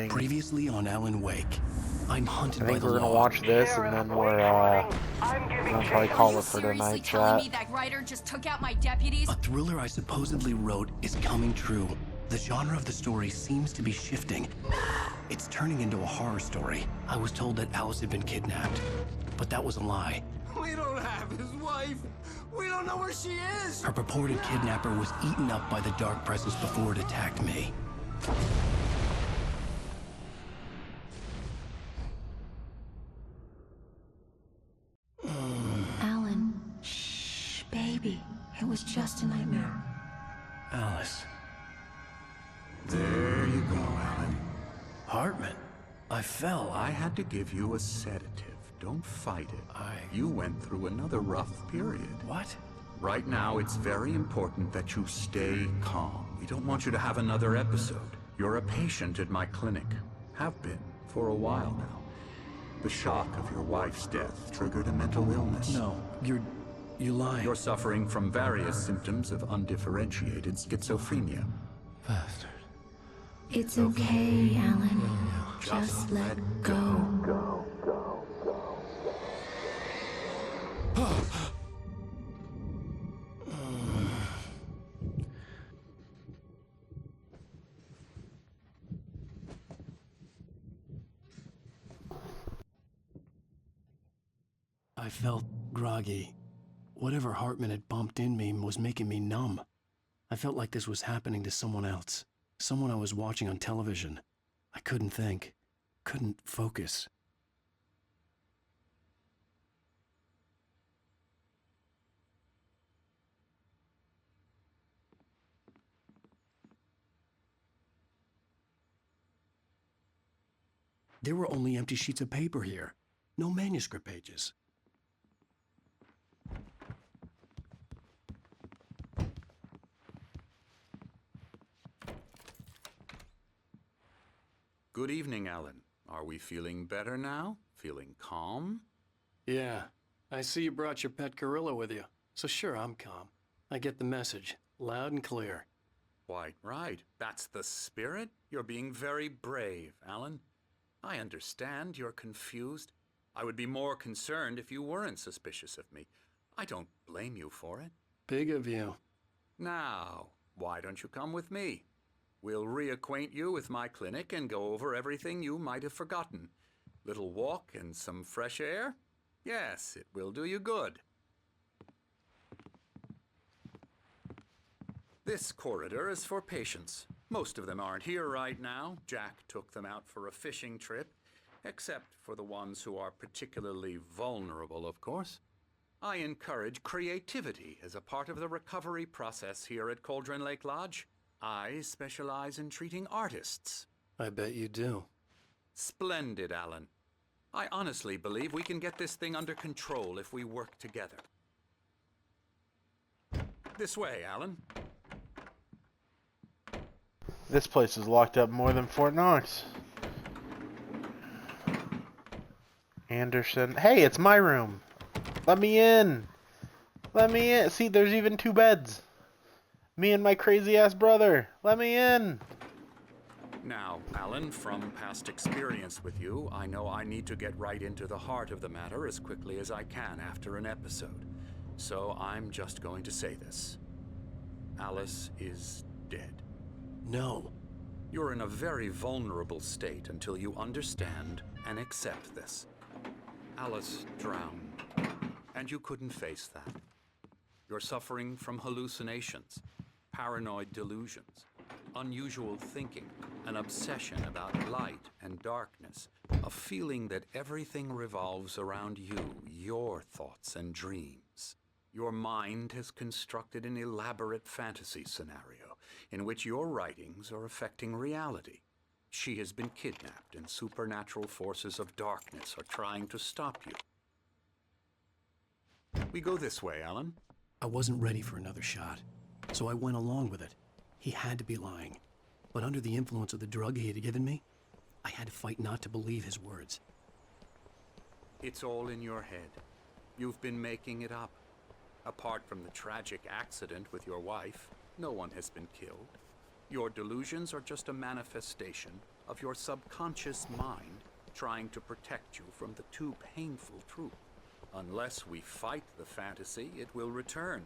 Previously on Alan Wake, I'm hunted I by think the we're gonna law. watch this and then we're gonna probably call it for tonight, chat. Me that writer just took out my deputies? A thriller I supposedly wrote is coming true. The genre of the story seems to be shifting. It's turning into a horror story. I was told that Alice had been kidnapped, but that was a lie. We don't have his wife. We don't know where she is. Her purported kidnapper was eaten up by the dark presence before it attacked me. Alan, shh, baby. It was just a nightmare. Alice. There you go, Alan. Hartman. I fell. I had to give you a sedative. Don't fight it. You went through another rough period. What? Right now, it's very important that you stay calm. We don't want you to have another episode. You're a patient at my clinic. Have been for a while now. The shock of your wife's death triggered a mental illness. No, you're lying. You're suffering from various symptoms of undifferentiated schizophrenia. Bastard. It's okay, Alan. Just let go. I felt groggy. Whatever Hartman had bumped in me was making me numb. I felt like this was happening to someone else. Someone I was watching on television. I couldn't think. Couldn't focus. There were only empty sheets of paper here. No manuscript pages. Good evening, Alan. Are we feeling better now? Feeling calm? Yeah. I see you brought your pet gorilla with you. So sure, I'm calm. I get the message. Loud and clear. Quite right. That's the spirit. You're being very brave, Alan. I understand you're confused. I would be more concerned if you weren't suspicious of me. I don't blame you for it. Big of you. Now, why don't you come with me? We'll reacquaint you with my clinic and go over everything you might have forgotten. Little walk and some fresh air? Yes, it will do you good. This corridor is for patients. Most of them aren't here right now. Jack took them out for a fishing trip, except for the ones who are particularly vulnerable, of course. I encourage creativity as a part of the recovery process here at Cauldron Lake Lodge. I specialize in treating artists. I bet you do. Splendid, Alan. I honestly believe we can get this thing under control if we work together. This way, Alan. This place is locked up more than Fort Knox. Anderson. Hey, it's my room. Let me in. Let me in. See, there's even 2 beds. Me and my crazy-ass brother. Let me in. Now, Alan, from past experience with you, I know I need to get right into the heart of the matter as quickly as I can after an episode. So I'm just going to say this. Alice is dead. No. You're in a very vulnerable state until you understand and accept this. Alice drowned, and you couldn't face that. You're suffering from hallucinations, paranoid delusions, unusual thinking, an obsession about light and darkness, a feeling that everything revolves around you, your thoughts and dreams. Your mind has constructed an elaborate fantasy scenario in which your writings are affecting reality. She has been kidnapped and supernatural forces of darkness are trying to stop you. We go this way, Alan. I wasn't ready for another shot, so I went along with it. He had to be lying. But under the influence of the drug he had given me, I had to fight not to believe his words. It's all in your head. You've been making it up. Apart from the tragic accident with your wife, no one has been killed. Your delusions are just a manifestation of your subconscious mind trying to protect you from the too painful truth. Unless we fight the fantasy, it will return.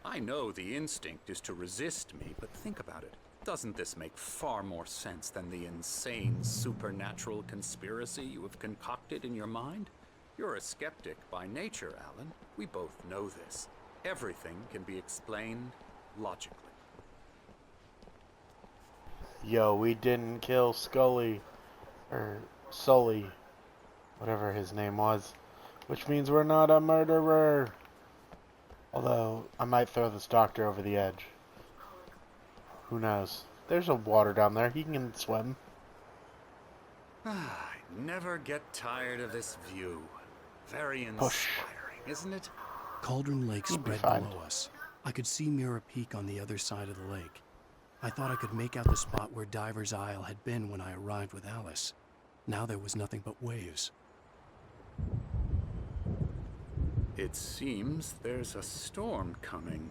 I know the instinct is to resist me, but think about it. Doesn't this make far more sense than the insane supernatural conspiracy you have concocted in your mind? You're a skeptic by nature, Alan. We both know this. Everything can be explained logically. Yo, we didn't kill Scully. Or Sully. Whatever his name was. Which means we're not a murderer. Although, I might throw this doctor over the edge. Who knows? There's a water down there. He can swim. I never get tired of this view. Very Push. inspiring, isn't it? Cauldron Lake You'll be spread fine. below us. I could see Mirror Peak on the other side of the lake. I thought I could make out the spot where Diver's Isle had been when I arrived with Alice. Now there was nothing but waves. It seems there's a storm coming.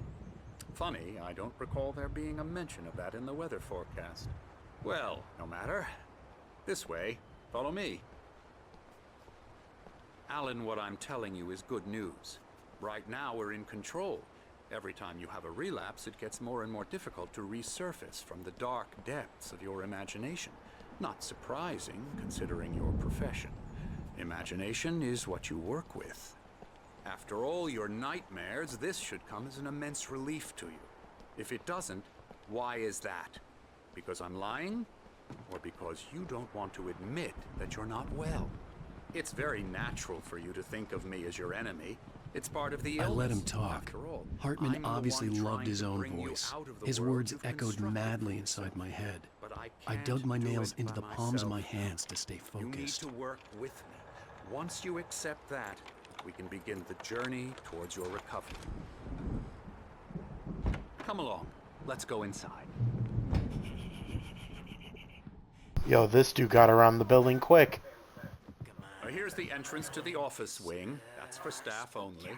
Funny, I don't recall there being a mention of that in the weather forecast. Well, no matter. This way. Follow me. Alan, what I'm telling you is good news. Right now we're in control. Every time you have a relapse, it gets more and more difficult to resurface from the dark depths of your imagination. Not surprising, considering your profession. Imagination is what you work with. After all your nightmares, this should come as an immense relief to you. If it doesn't, why is that? Because I'm lying? Or because you don't want to admit that you're not well? It's very natural for you to think of me as your enemy. It's part of the illness. I let him talk. After all, Hartman I'm the obviously one loved trying his to own bring you voice. out of the His world words you've echoed constructed madly for inside yourself. my head. But I I can't dug my do nails it into by the palms of my myself. hands to stay You need focused. to work with me. Once you accept that, we can begin the journey towards your recovery. Come along. Let's go inside. Yo, this dude got around the building quick. Here's the entrance to the office wing. That's for staff only.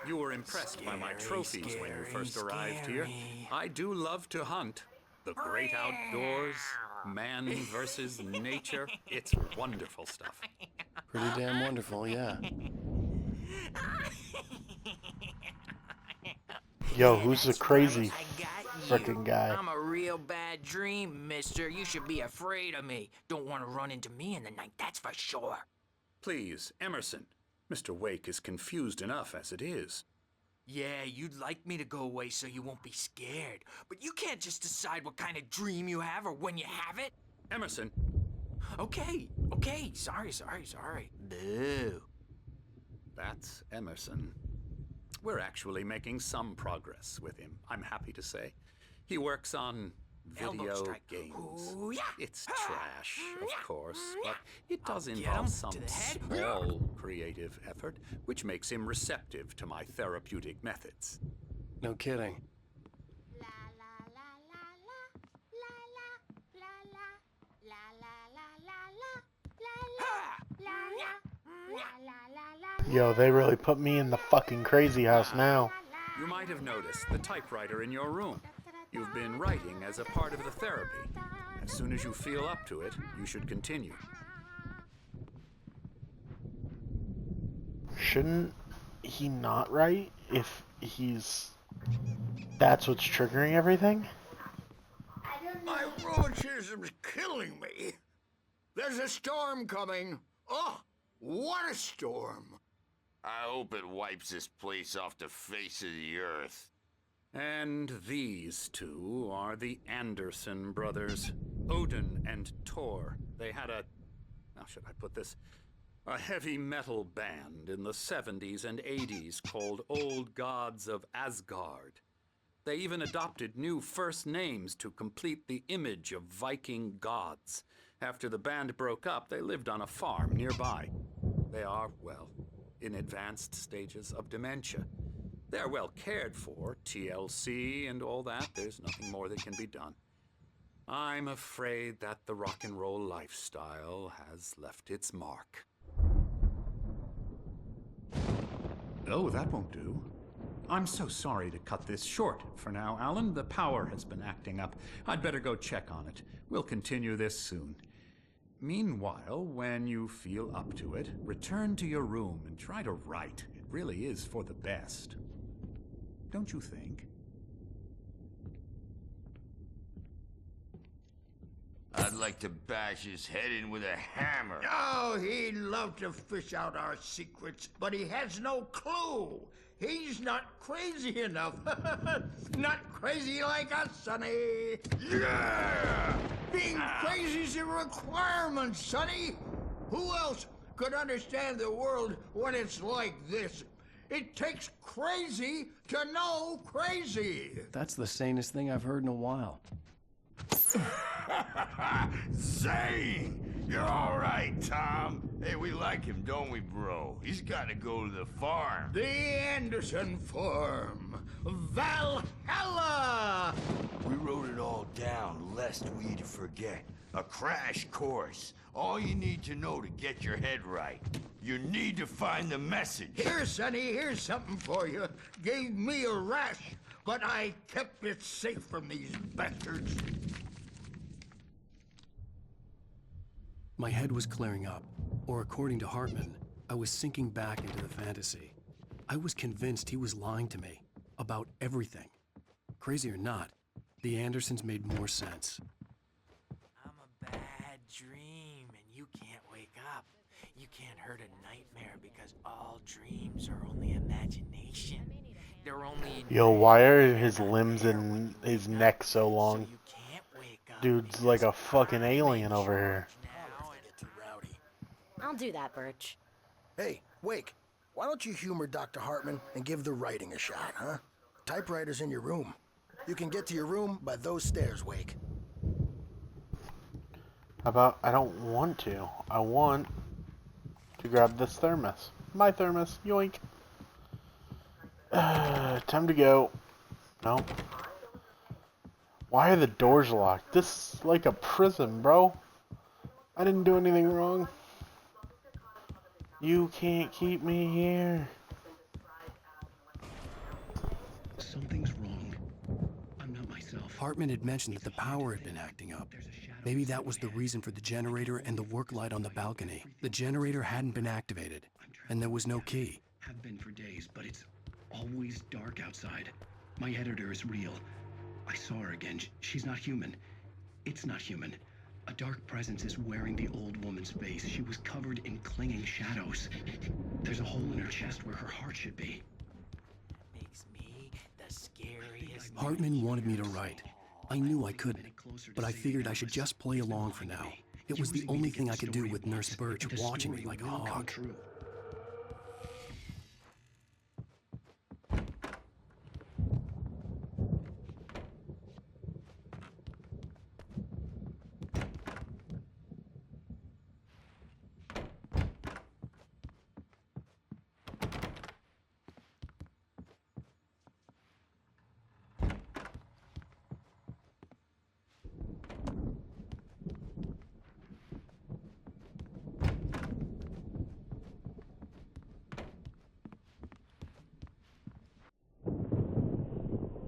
You were impressed by my trophies when you first arrived here. I do love to hunt. The great outdoors, man versus nature. It's wonderful stuff. Pretty damn wonderful, yeah. Yo, who's the crazy I got you. frickin' guy? I'm a real bad dream, mister. You should be afraid of me. Don't want to run into me in the night, that's for sure. Please, Emerson. Mr. Wake is confused enough as it is. Yeah, you'd like me to go away so you won't be scared. But you can't just decide what kind of dream you have or when you have it. Emerson, Okay. Sorry. Boo. that's Emerson. We're actually making some progress with him, I'm happy to say. He works on Elbow video strike. games. Ooh, yeah. It's trash, of course, but it does I'll get involve him some to the head. small creative effort, which makes him receptive to my therapeutic methods. No kidding. La la la la la la la la la la la la la la la la la la. Yo, they really put me in the fucking crazy house now. You might have noticed the typewriter in your room. You've been writing as a part of the therapy. As soon as you feel up to it, you should continue. Shouldn't he not write if that's what's triggering everything? My rheumatism's killing me. There's a storm coming. Oh, what a storm. I hope it wipes this place off the face of the earth. And these two are the Anderson brothers, Odin and Tor. They had how should I put this? A heavy metal band in the 70s and 80s called Old Gods of Asgard. They even adopted new first names to complete the image of Viking gods. After the band broke up, they lived on a farm nearby. They are, well, in advanced stages of dementia. They're well cared for, TLC and all that. There's nothing more that can be done. I'm afraid that the rock and roll lifestyle has left its mark. Oh, that won't do. I'm so sorry to cut this short for now, Alan. The power has been acting up. I'd better go check on it. We'll continue this soon. Meanwhile, when you feel up to it, return to your room and try to write. It really is for the best. Don't you think? I'd like to bash his head in with a hammer. Oh, he'd love to fish out our secrets, but he has no clue. He's not crazy enough. Not crazy like us, Sonny. Yeah! Being crazy's a requirement, Sonny. Who else could understand the world when it's like this? It takes crazy to know crazy. That's the sanest thing I've heard in a while. Zane! You're all right, Tom. Hey, we like him, don't we, bro? He's got to go to the farm. The Anderson Farm. Valhalla! We wrote it all down, lest we forget. A crash course. All you need to know to get your head right. You need to find the message. Here, Sonny, here's something for you. Gave me a rash, but I kept it safe from these bastards. My head was clearing up, or according to Hartman, I was sinking back into the fantasy. I was convinced he was lying to me about everything. Crazy or not, the Andersons made more sense. I'm a bad dream, and you can't wake up. You can't hurt a nightmare because all dreams are only imagination. They're only... Yo, why are his limbs and his neck so long? You can't wake up Dude's like a fucking alien over here. now and Too rowdy. I'll do that, Birch. Hey, Wake, why don't you humor Dr. Hartman and give the writing a shot, huh? Typewriter's in your room. You can get to your room by those stairs, Wake. How about I don't want to. I want to grab this thermos. My thermos. Yoink. Time to go. No. Why are the doors locked? This is like a prison, bro. I didn't do anything wrong. You can't keep me here. Something's wrong. I'm not myself. Hartman had mentioned that the power had been acting up. Maybe that was the reason for the generator and the work light on the balcony. The generator hadn't been activated, and there was no key. Have been for days, but it's always dark outside. My editor is real. I saw her again. She's not human. It's not human. A dark presence is wearing the old woman's face. She was covered in clinging shadows. There's a hole in her chest where her heart should be. makes me the scariest... Hartman wanted me to write. I knew I couldn't, but I figured I should just play along for now. It was the only thing I could do with Nurse Birch watching me like a hog.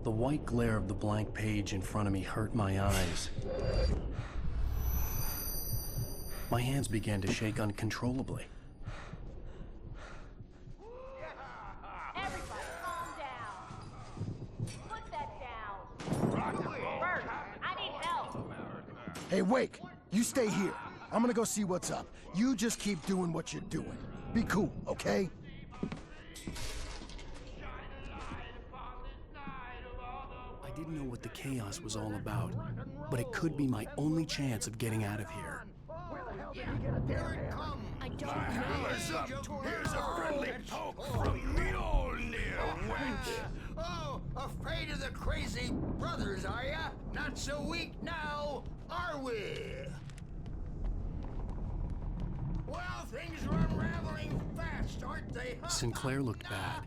The white glare of the blank page in front of me hurt my eyes. My hands began to shake uncontrollably. Everybody, calm down. Put that down. Bert, I need help. Hey, Wake, you stay here. I'm gonna go see what's up. You just keep doing what you're doing. Be cool, okay? I didn't know what the chaos was all about, but it could be my only chance of getting out of here. I don't know. Here's a friendly poke from Mjolnir, wench. Oh, afraid of the crazy brothers, are ya? Not so weak now, are we? Well, things are unraveling fast, aren't they? Sinclair looked bad.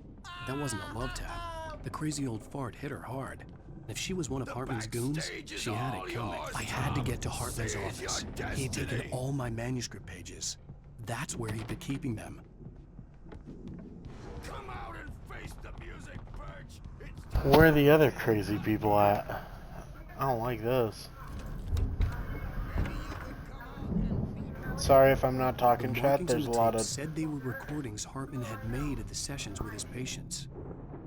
That wasn't a love tap. The crazy old fart hit her hard. If she was one of Hartman's goons, she had it coming. I had to get to Hartman's office. He had taken all my manuscript pages. That's where he'd been keeping them. Come out and face the music, Birch. Where are the other crazy people at? I don't like this. Sorry if I'm not The talking, chat. markings There's on a the lot tape of... said they were recordings Hartman had made at the sessions with his patients.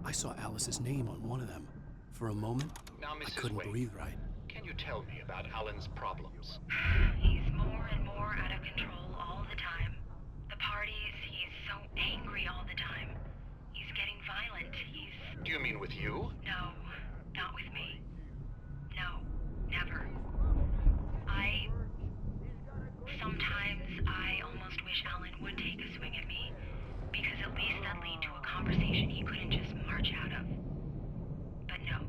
I saw Alice's name on one of them. For a moment, Now, I Mrs. couldn't Wade, breathe right. can you tell me about Alan's problems? He's more and more out of control all the time. The parties, he's so angry all the time. He's getting violent. Do you mean with you? No, not with me. No, never. Sometimes I almost wish Alan would take a swing at me, because at least that'd lead to a conversation he couldn't just march out of. But no.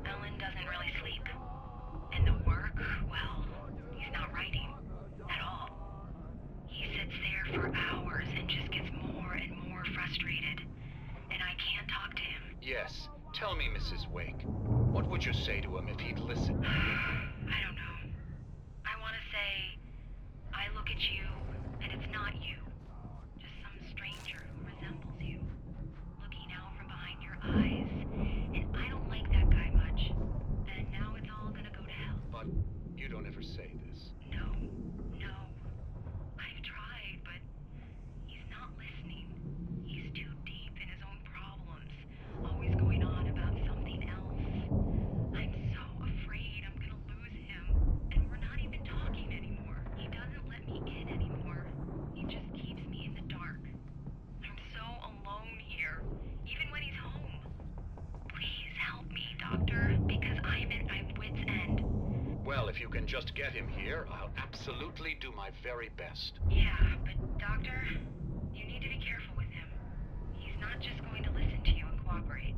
Alan doesn't really sleep. And the work, well, he's not writing at all. He sits there for hours and just gets more and more frustrated. And I can't talk to him. Yes. Tell me, Mrs. Wake. What would you say to him if he'd listen? I don't know. I want to say, I look at you, and it's not you. Just some stranger who resembles you. Looking out from behind your eyes. And I don't like that guy much. And now it's all gonna go to hell. But you don't ever say this. No. I've tried, but he's not listening. He's too deep in his own problems. Always going on about something else. I'm so afraid I'm gonna lose him. And we're not even talking anymore. He doesn't let me in anymore. He just keeps me in the dark. I'm so alone here, even when he's home. Please help me, Doctor, because I'm at my wit's end. Well, if you can just get him here, I'll absolutely do my very best. Yeah, but Doctor, you need to be careful with him. He's not just going to listen to you and cooperate.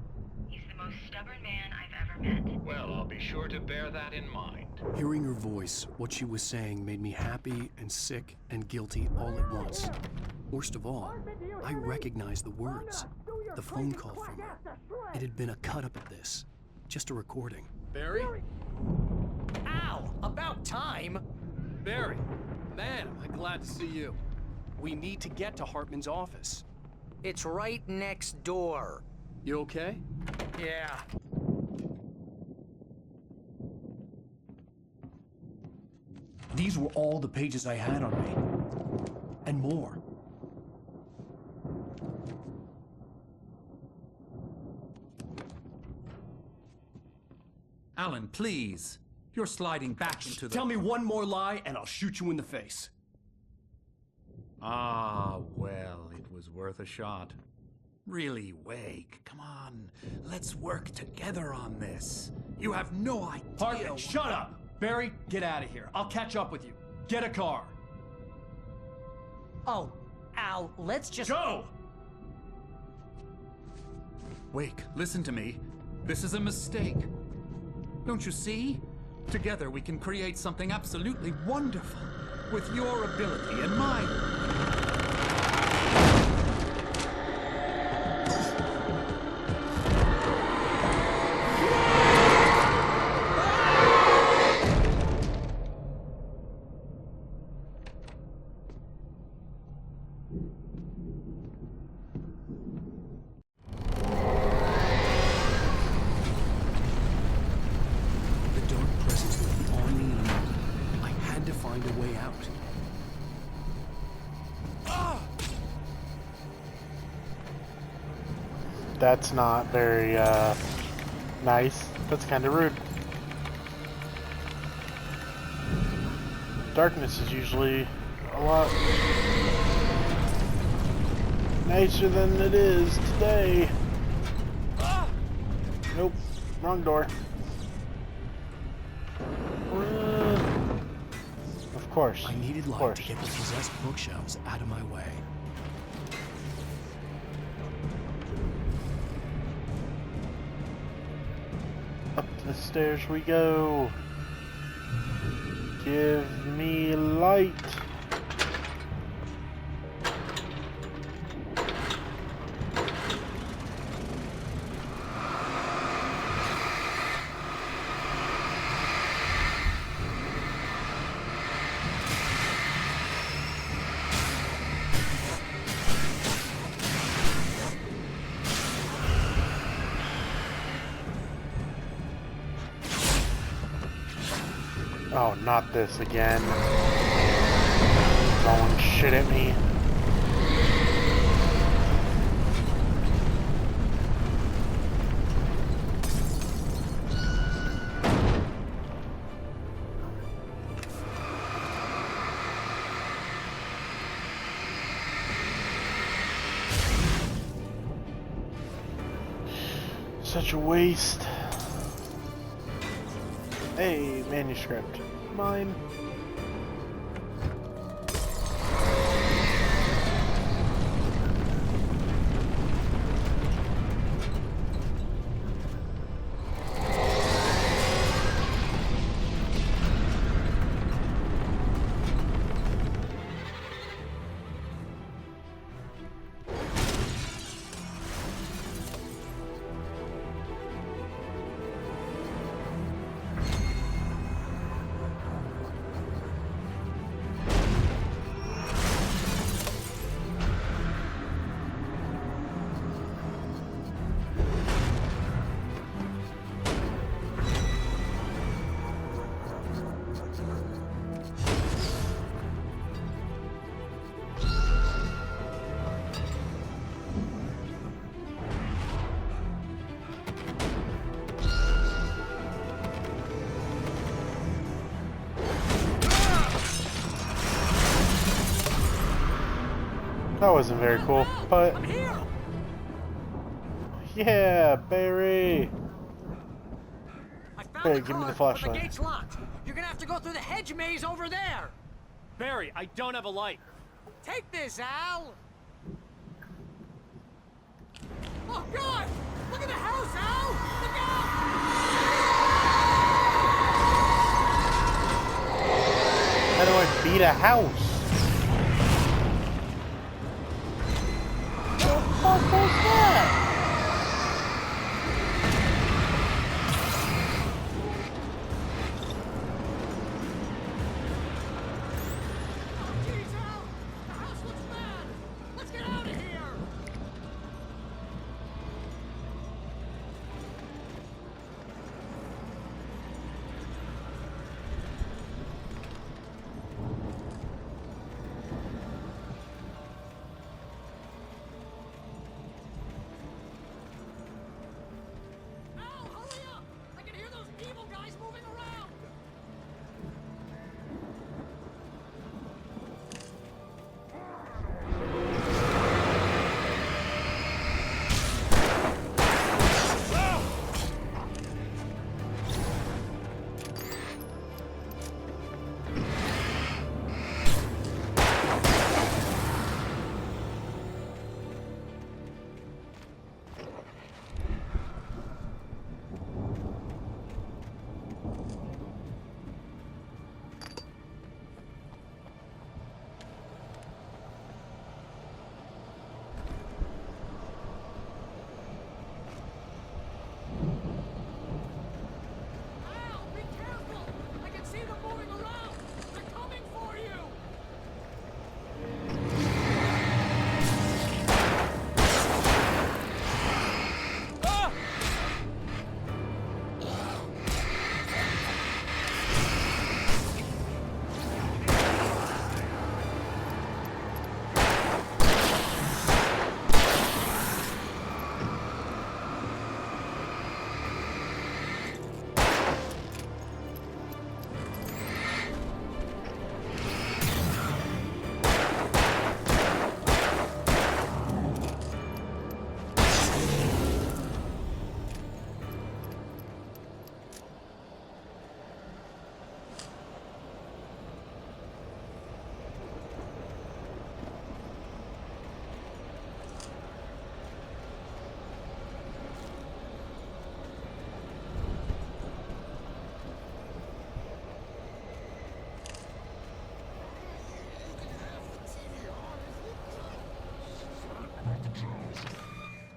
He's the most stubborn man I've ever met. Well, I'll be sure to bear that in mind. Hearing her voice, what she was saying made me happy and sick and guilty all at once. Worst of all, I recognized the words. The phone call from her. It had been a cut-up of this. Just a recording. Barry? Ow! About time! Barry, man, am I glad to see you. We need to get to Hartman's office. It's right next door. You okay? Yeah. These were all the pages I had on me. And more. Alan, please. You're sliding back into the... Tell me one more lie and I'll shoot you in the face. Ah, well, it was worth a shot. Really, Wake, come on. Let's work together on this. You have no idea... Hartman, shut up! Barry, get out of here. I'll catch up with you. Get a car. Oh, Al, let's just... Go! Wake, listen to me. This is a mistake. Don't you see? Together we can create something absolutely wonderful. With your ability and mine. The dark presence would be on me in a moment. I had to find a way out. That's not very, nice. That's kind of rude. Darkness is usually a lot nicer than it is today. Nope, wrong door. Of course. I needed Of light course. to get the possessed bookshelves out of my way. Up the stairs we go. Give me light. Oh, not this again. shit at me. Such a waste. Hey, manuscript. Mine. That wasn't very cool, but yeah, Barry. Hey, give me the flashlight. The gate's locked. You're gonna have to go through the hedge maze over there. Barry, I don't have a light. Take this, Al. Oh God! Look at the house, Al! Look out! How do I beat a house? What was that? Jeez, Al! The house looks bad! Let's get out of here! Al, hurry up! I can hear those evil guys moving around! Al, be careful! I can see them moving around! They're coming for you! Ah!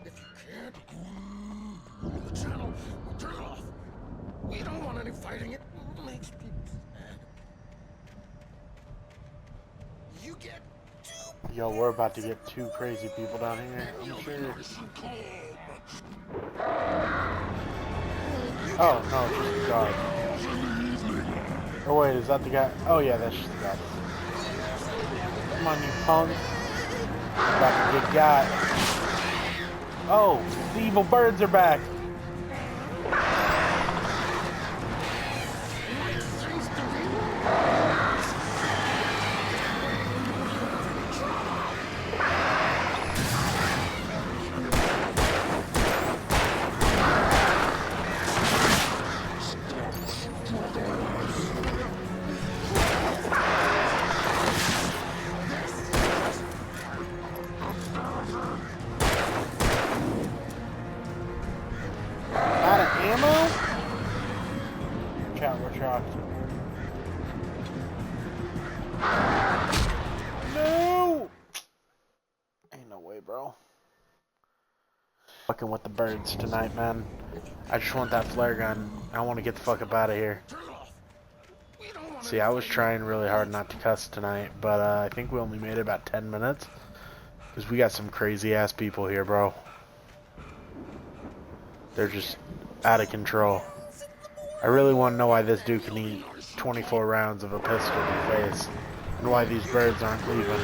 If you can't, the channel, turn it off. We don't want any fighting. It makes people mad. You get Yo, we're about to get two crazy people down here, I'm sure. Oh, no, it's just a guard. Oh wait, is that the guy? Oh yeah, that's just the guy. Come on, you punk. I'm about to get got. Oh, the evil birds are back. Out of ammo? Chat, we're shocked. No! Ain't no way, bro. Fucking with the birds tonight, man. I just want that flare gun. I want to get the fuck up out of here. See, I was trying really hard not to cuss tonight, but I think we only made it about 10 minutes. Because we got some crazy ass people here, bro. They're just out of control. I really want to know why this dude can eat 24 rounds of a pistol in the face. And why these birds aren't leaving.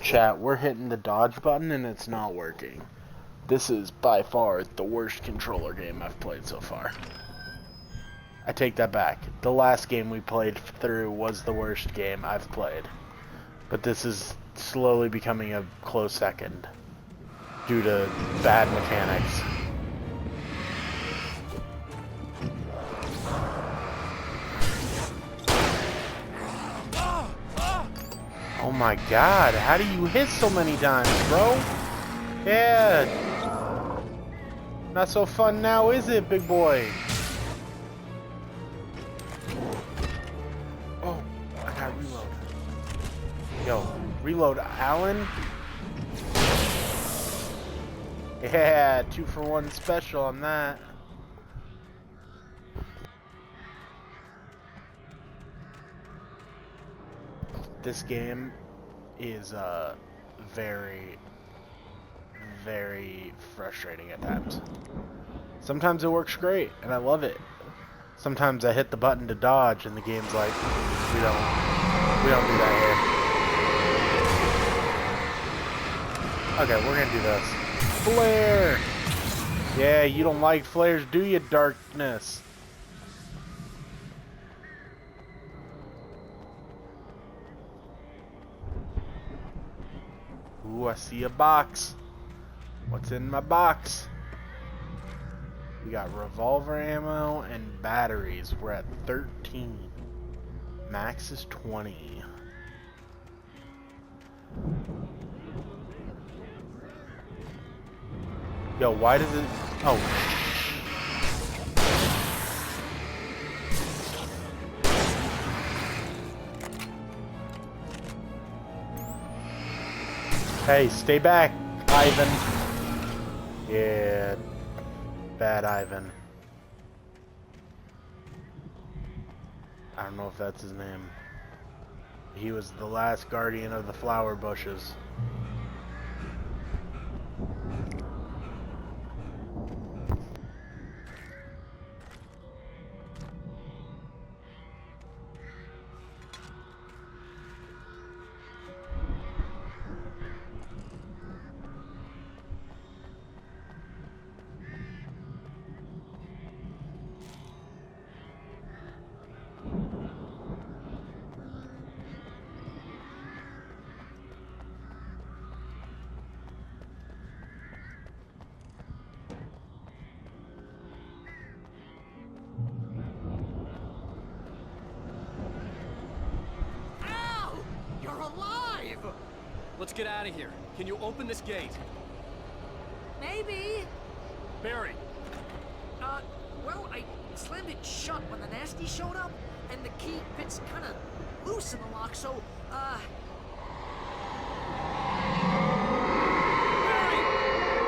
Chat, we're hitting the dodge button and it's not working. This is by far the worst controller game I've played so far. I take that back. The last game we played through was the worst game I've played. But this is slowly becoming a close second due to bad mechanics. Oh my god, how do you hit so many times, bro? Yeah. Not so fun now, is it, big boy? Oh, I gotta reload. Yo, reload, Alan. Yeah, 2-for-1 special on that. This game is very, very frustrating at times. Sometimes it works great, and I love it. Sometimes I hit the button to dodge, and the game's like, we don't do that here. Okay, we're gonna do this. Flare! Yeah, you don't like flares, do you, darkness? Ooh, I see a box. What's in my box? We got revolver ammo and batteries. We're at 13. Max is 20. Yo, why does it... Oh. Hey, stay back, Ivan. Yeah, bad Ivan. I don't know if that's his name. He was the last guardian of the flower bushes. Let's get out of here. Can you open this gate? Maybe. Barry. Well, I slammed it shut when the nasty showed up, and the key fits kind of loose in the lock, so, Barry!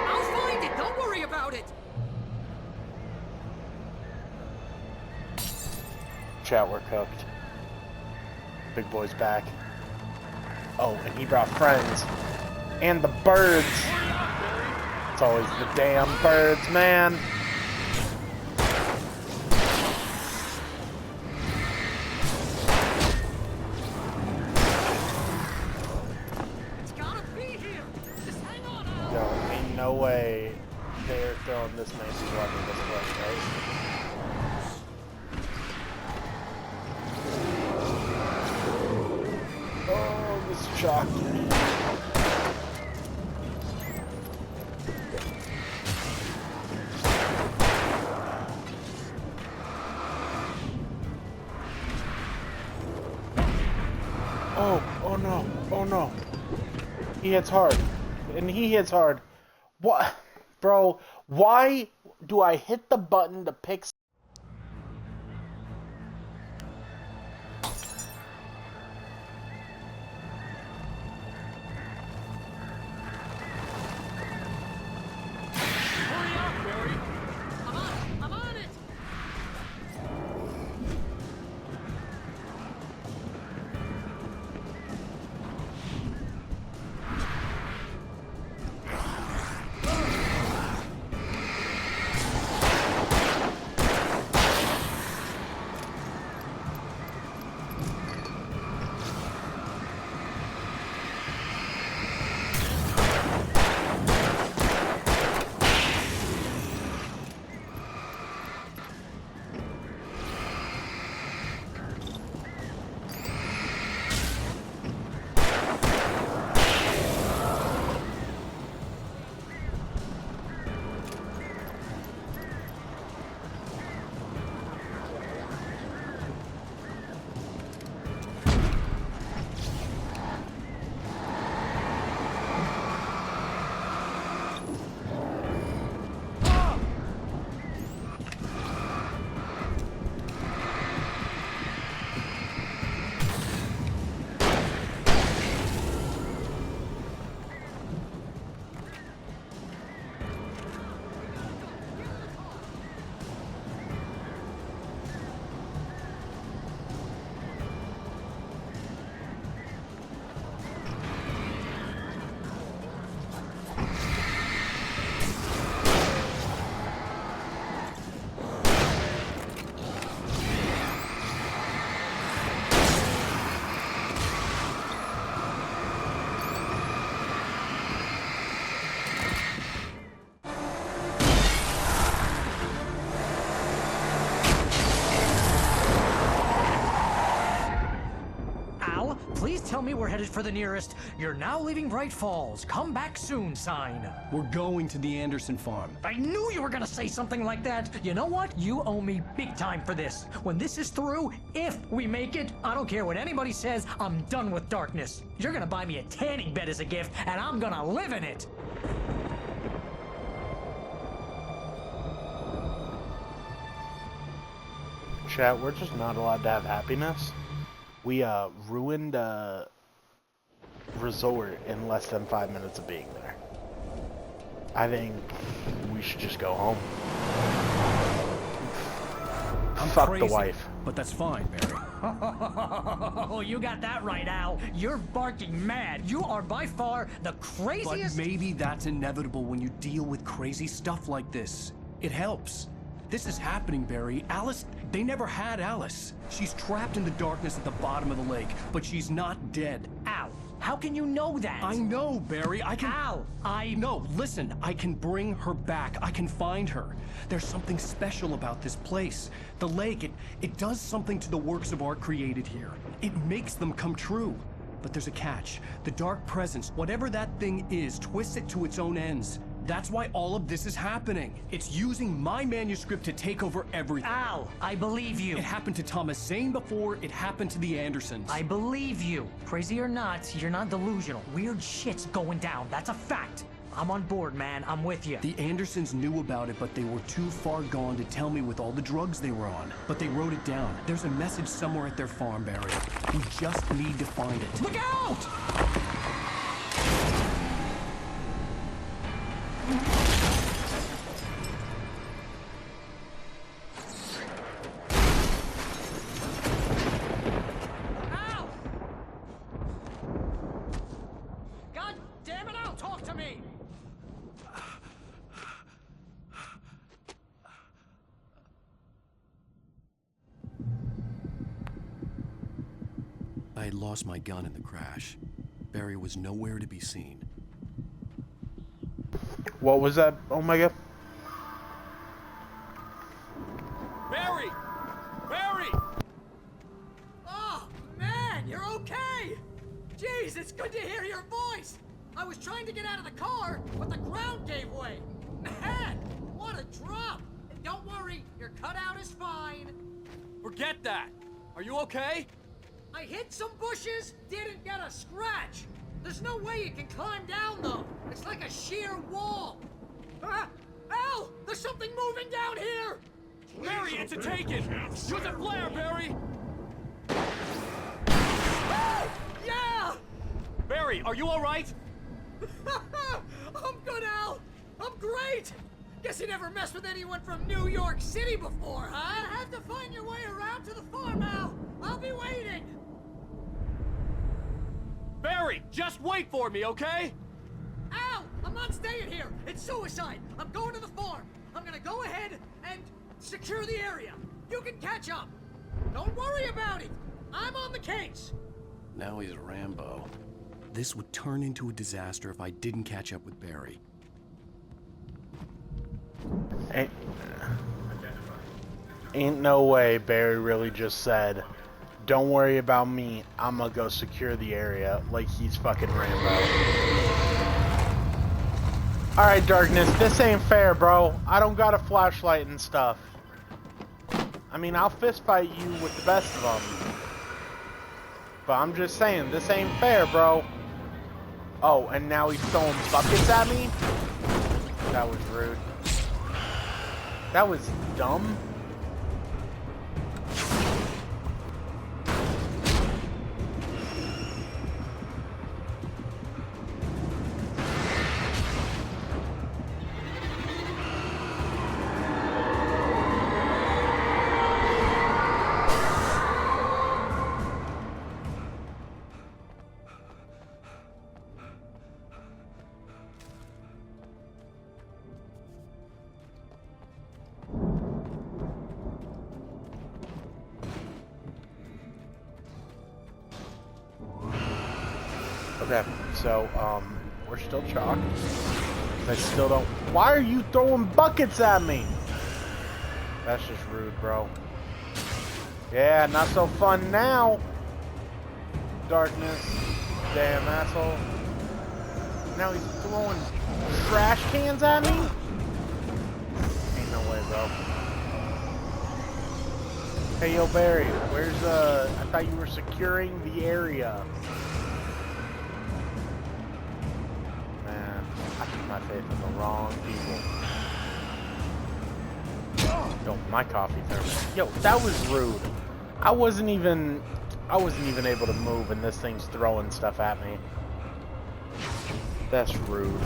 I'll find it! Don't worry about it! Chat, we're cooked. Big boy's back. Oh, and he brought friends. And the birds. It's always the damn birds, man. It's gotta be here! Just hang on! Yo, ain't no way they're throwing this many people up in this place, right? Shocked. Oh no, oh no. He hits hard. And he hits hard. What? Bro, why do I hit the button to pick tell me we're headed for the nearest "You're now leaving Bright Falls. Come back soon" sign. We're going to the Anderson farm. I knew you were gonna say something like that. You know what? You owe me big time for this. When this is through, if we make it, I don't care what anybody says, I'm done with darkness. You're gonna buy me a tanning bed as a gift, and I'm gonna live in it. Chat, we're just not allowed to have happiness. We ruined a resort in less than 5 minutes of being there. I think we should just go home. I'm Fuck crazy, the wife. but that's fine, Barry. Oh, you got that right, Al. You're barking mad. You are by far the But craziest. maybe that's inevitable when you deal with crazy stuff like this. It helps. This is happening, Barry. Alice, they never had Alice. She's trapped in the darkness at the bottom of the lake, but she's not dead. Al, how can you know that? I know, Barry. I can... Al, No, listen. I can bring her back. I can find her. There's something special about this place. The lake, it does something to the works of art created here. It makes them come true. But there's a catch. The dark presence, whatever that thing is, twists it to its own ends. That's why all of this is happening. It's using my manuscript to take over everything. Al, I believe you. It happened to Thomas Zane before it happened to the Andersons. I believe you. Crazy or not, you're not delusional. Weird shit's going down. That's a fact. I'm on board, man. I'm with you. The Andersons knew about it, but they were too far gone to tell me with all the drugs they were on. But they wrote it down. There's a message somewhere at their farm, Barry. We just need to find it. Look out! Al! God damn it, Al, talk to me! I had lost my gun in the crash. Barry was nowhere to be seen. What was that? Oh my god. Barry! Barry! Oh, man, you're okay! Jeez, it's good to hear your voice! I was trying to get out of the car, but the ground gave way. Man, what a drop! And don't worry, your cutout is fine. Forget that! Are you okay? I hit some bushes, didn't get a scratch. There's no way you can climb down, though. It's like a sheer wall. Ah! Al! There's something moving down here! Barry, it's a taken! Use a flare, Barry! Ah! Yeah! Barry, are you alright? I'm good, Al! I'm great! Guess you never messed with anyone from New York City before, huh? You'll have to find your way around to the farm, Al. I'll be waiting. Barry, just wait for me, okay? Al! I'm not staying here! It's suicide! I'm going to the farm! I'm gonna go ahead and secure the area. You can catch up. Don't worry about it. I'm on the case. Now he's a Rambo. This would turn into a disaster if I didn't catch up with Barry. Ain't no way Barry really just said, "Don't worry about me, I'm gonna go secure the area," like he's fucking Rambo. Alright, Darkness, this ain't fair, bro. I don't got a flashlight and stuff. I mean, I'll fistfight you with the best of them. But I'm just saying, this ain't fair, bro. Oh, and now he's throwing buckets at me? That was rude. That was dumb. Okay, so, we're still chalk. I still don't... Why are you throwing buckets at me? That's just rude, bro. Yeah, not so fun now. darkness. Damn asshole. Now he's throwing trash cans at me? Ain't no way, bro. Hey, yo, Barry, where's, I thought you were securing the area. Man, I put my faith in the wrong people. Yo, my coffee thermos. Yo, that was rude. I wasn't even able to move and this thing's throwing stuff at me. That's rude.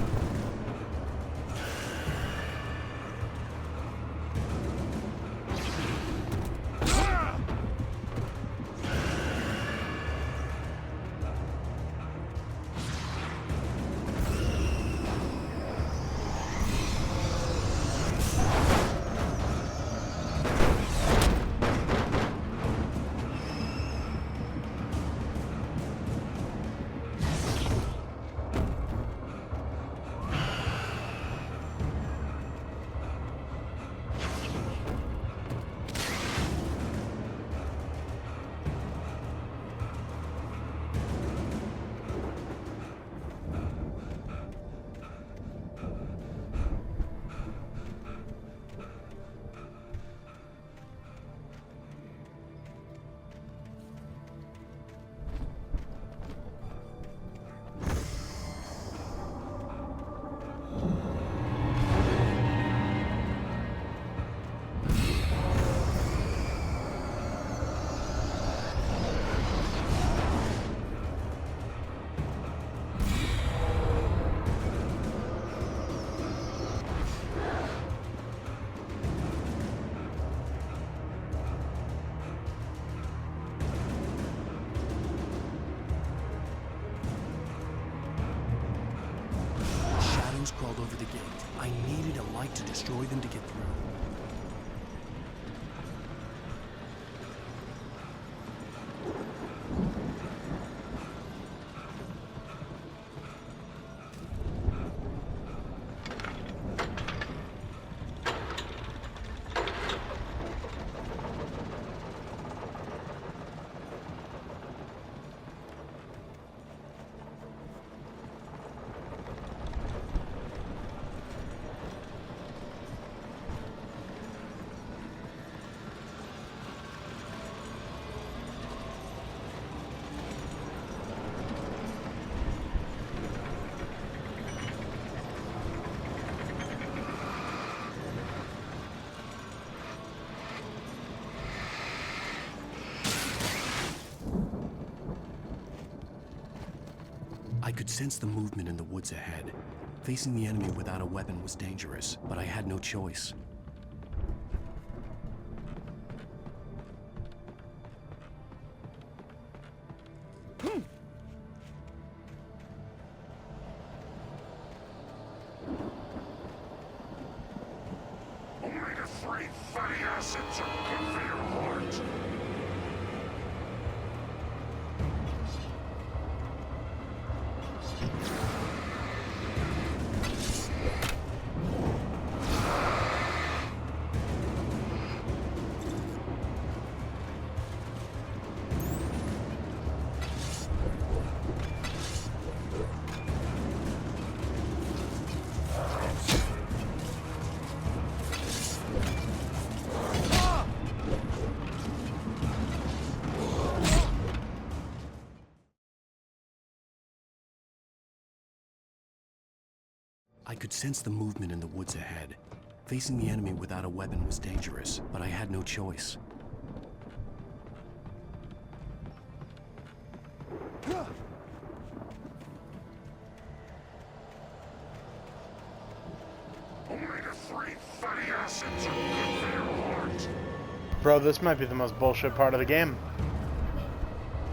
Crawled over the gate. I needed a light to destroy them to get through. I could sense the movement in the woods ahead. Facing the enemy without a weapon was dangerous, but I had no choice. Omega-3 fatty acids are good for your heart. I could sense the movement in the woods ahead. Facing the enemy without a weapon was dangerous, but I had no choice. Omega-3 fatty acids are good for your heart. Bro, this might be the most bullshit part of the game.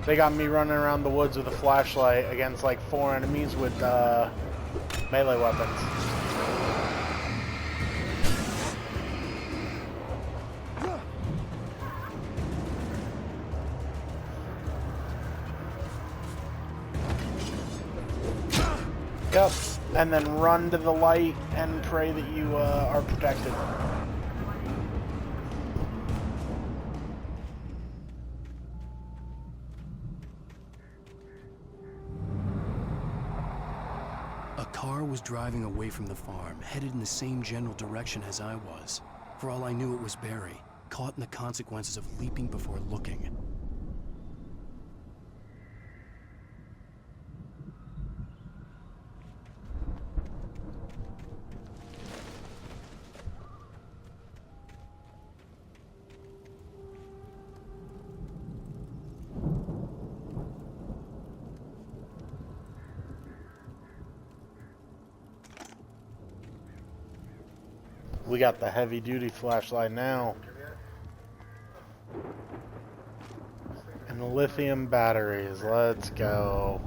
They got me running around the woods with a flashlight against like 4 enemies with melee weapons. Yep, and then run to the light and pray that you are protected. car was driving away from the farm, headed in the same general direction as I was. For all I knew, it was Barry, caught in the consequences of leaping before looking. We got the heavy-duty flashlight now. And the lithium batteries. Let's go.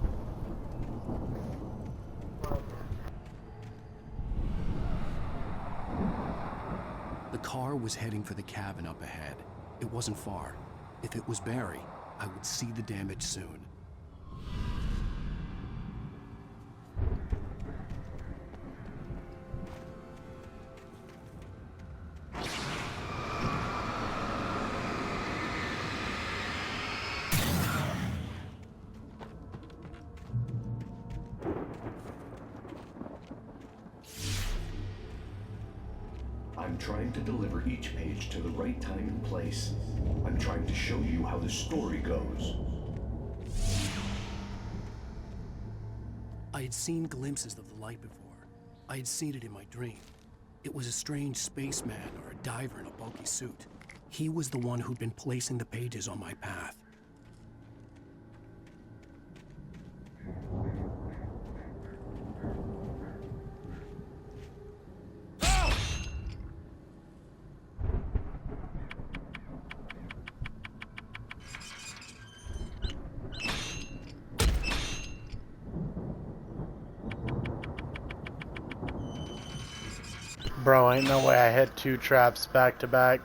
The car was heading for the cabin up ahead. It wasn't far. If it was Barry, I would see the damage soon. I'm trying to deliver each page to the right time and place. I'm trying to show you how the story goes. I had seen glimpses of the light before. I had seen it in my dream. It was a strange spaceman or a diver in a bulky suit. He was the one who'd been placing the pages on my path. Bro, ain't no way I hit 2 traps back to back.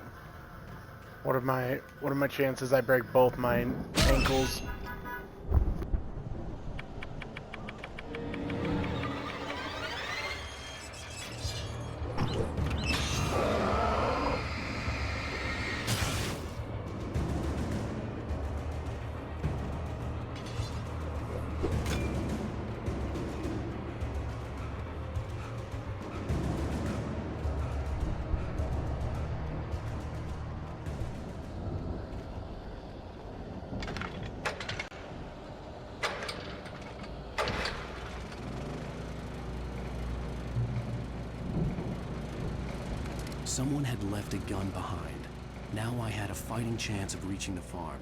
What are my chances I break both my ankles? Someone had left a gun behind. Now I had a fighting chance of reaching the farm.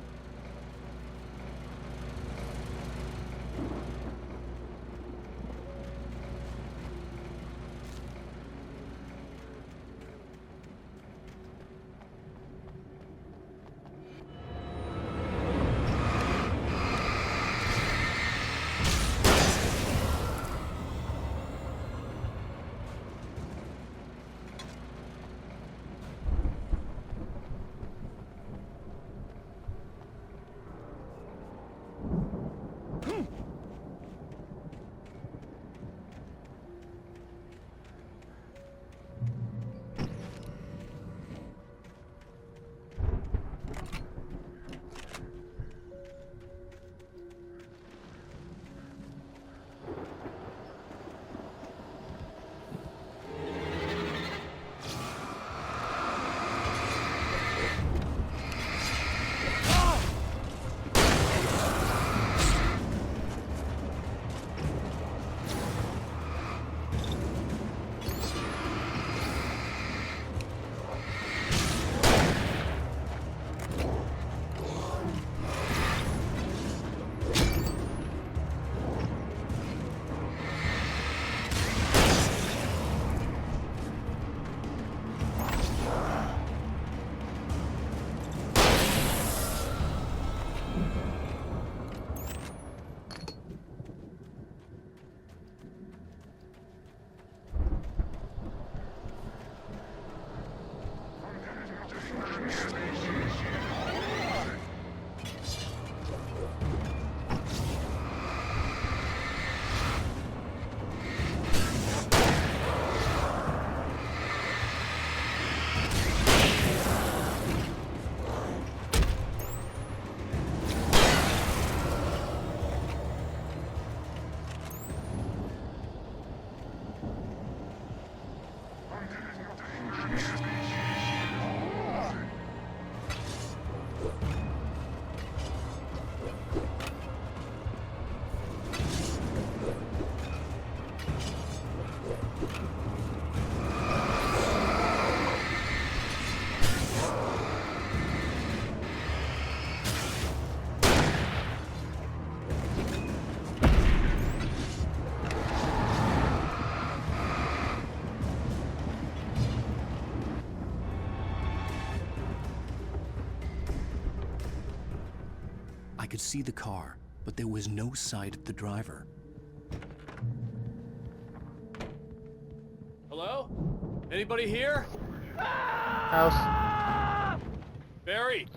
I could see the car, but there was no sight of the driver. Hello? Anybody here? House. Barry!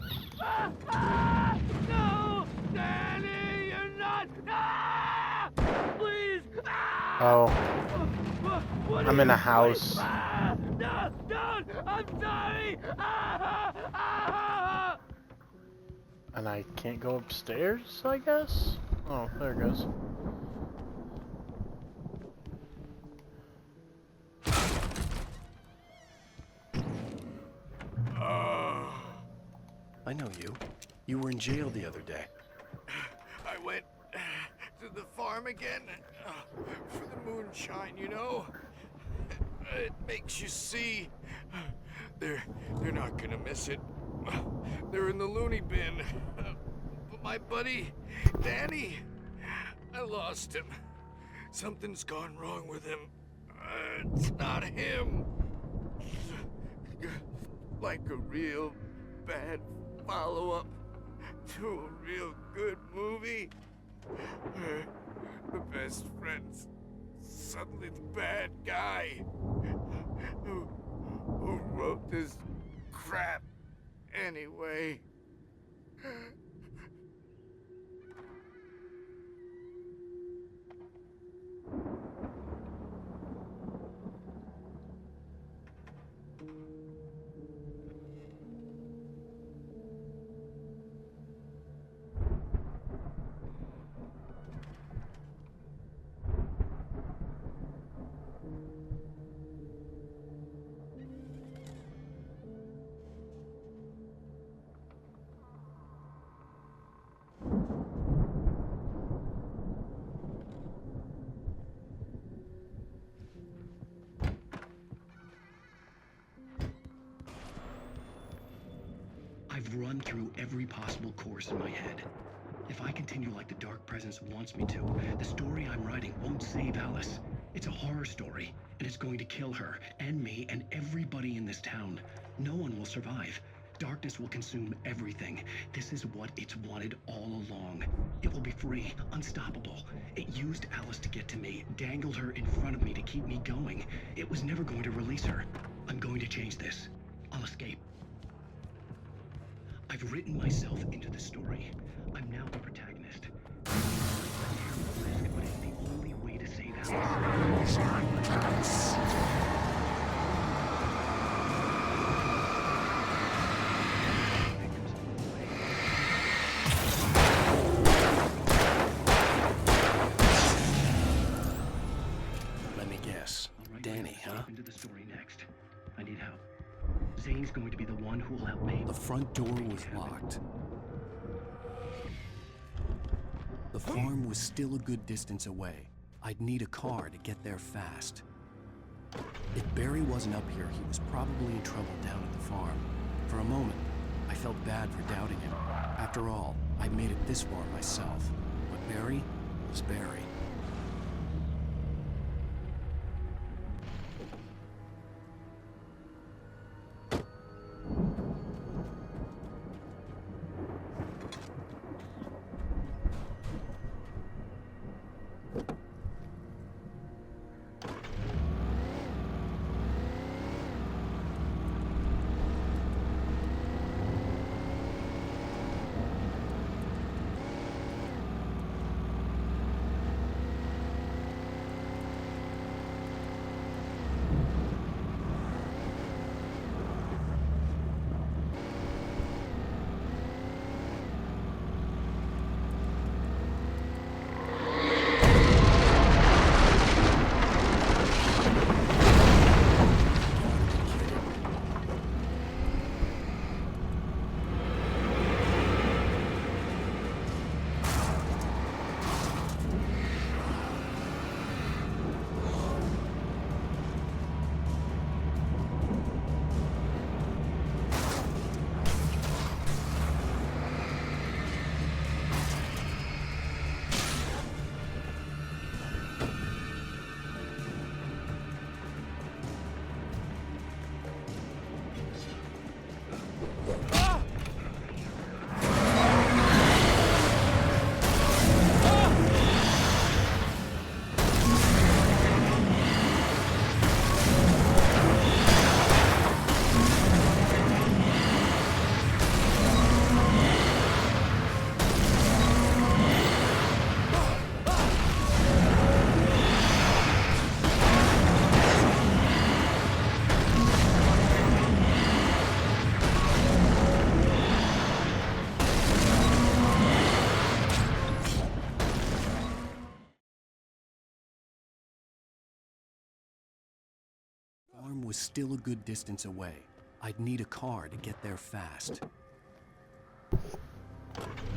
No! Danny, you're not! Ah! Please! Oh. I'm in a house. No! Don't! I'm sorry! And I can't go upstairs, I guess? Oh, there it goes. I know you. You were in jail the other day. I went to the farm again for the moonshine, you know? It makes you see. They're not gonna miss it. They're in the loony bin. But my buddy, Danny, I lost him. Something's gone wrong with him. It's not him. Like a real bad follow-up to a real good movie. The best friend's suddenly the bad guy who wrote this crap anyway. I've run through every possible course in my head. If I continue like the Dark Presence wants me to, the story I'm writing won't save Alice. It's a horror story, and it's going to kill her, and me, and everybody in this town. No one will survive. Darkness will consume everything. This is what it's wanted all along. It will be free, unstoppable. It used Alice to get to me, dangled her in front of me to keep me going. It was never going to release her. I'm going to change this. I'll escape. I've written myself into the story. I'm now the protagonist. It's a terrible risk, but it's the only way to save Alice. Let me guess. Danny, huh? Into the story next. I need help. Zane's going to be the one who will help me. The front door was locked. The farm was still a good distance away. I'd need a car to get there fast. If Barry wasn't up here, he was probably in trouble down at the farm. For a moment, I felt bad for doubting him. After all, I'd made it this far myself. But Barry was Barry. was still a good distance away. I'd need a car to get there fast.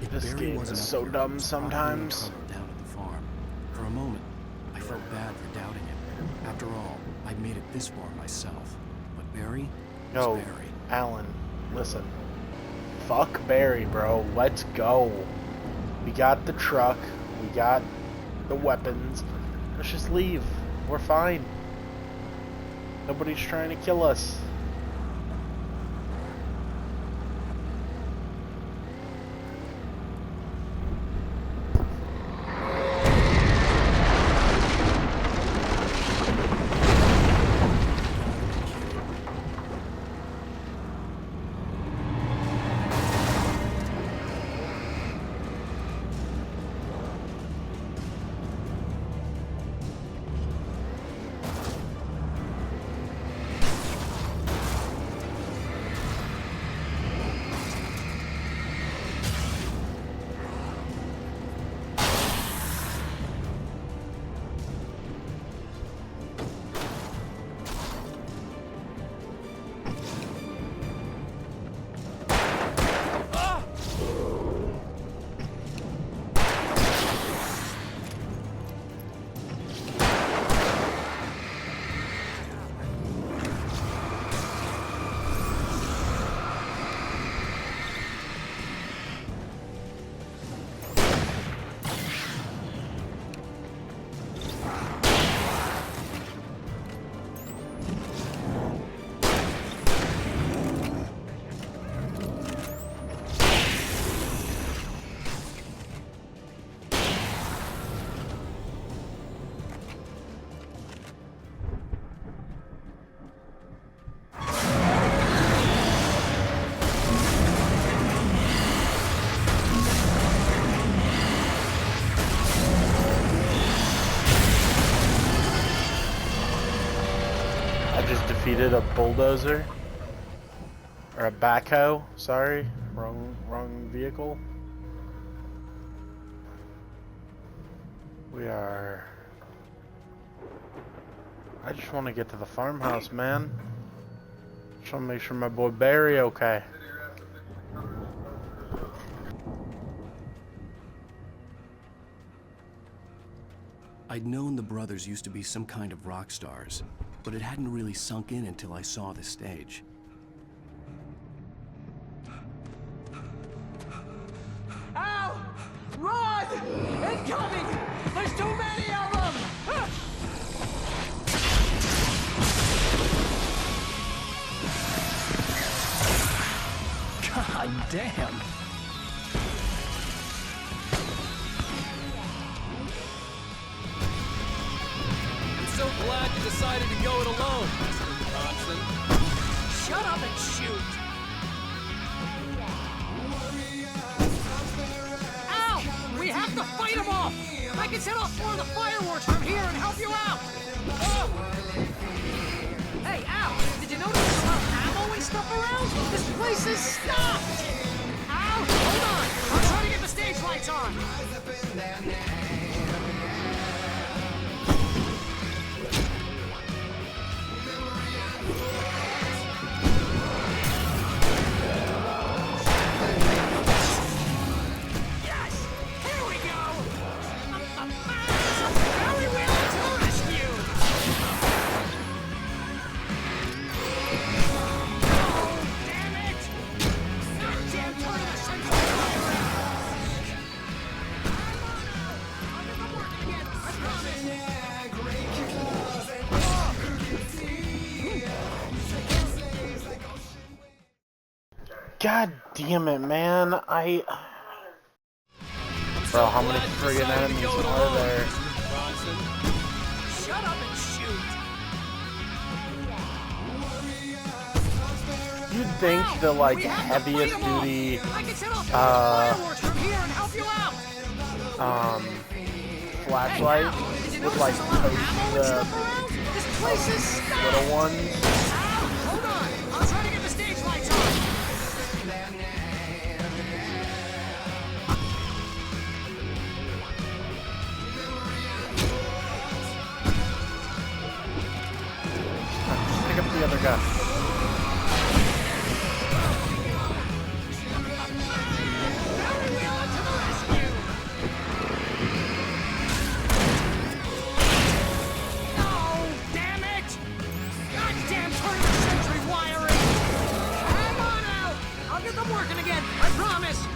If This Barry game wasn't is up so here, dumb he was probably in sometimes. trouble down at the farm. For a moment, I felt bad for doubting him. After all, I'd made it this far myself. But Barry was Yo, Barry. Alan, listen. Fuck Barry, bro. Let's go. We got the truck. We got the weapons. Let's just leave. We're fine. Nobody's trying to kill us. Defeated a bulldozer or a backhoe. Sorry, wrong vehicle. We are. I just want to get to the farmhouse, man. Just want to make sure my boy Barry okay. I'd known the brothers used to be some kind of rock stars, but it hadn't really sunk in until I saw the stage. Ow! Run! Incoming! There's too many of them! God damn! So glad you decided to go it alone, Mr. Bronson. Shut up and shoot! Ow! We have to fight them off! I can set off more of the fireworks from here and help you out! Hey, Al! Did you notice there's a lot of ammo and stuff around? This place is stocked! Al, hold on! I'm trying to get the stage lights on! God damn it, man. Bro, how many friggin' enemies are there? Shut up and shoot! You'd think the, like, heaviest duty, flashlight would, like, poke the little ones. Hold on! I'll try to get the stage lights on! Pick up the America. Working again, I promise!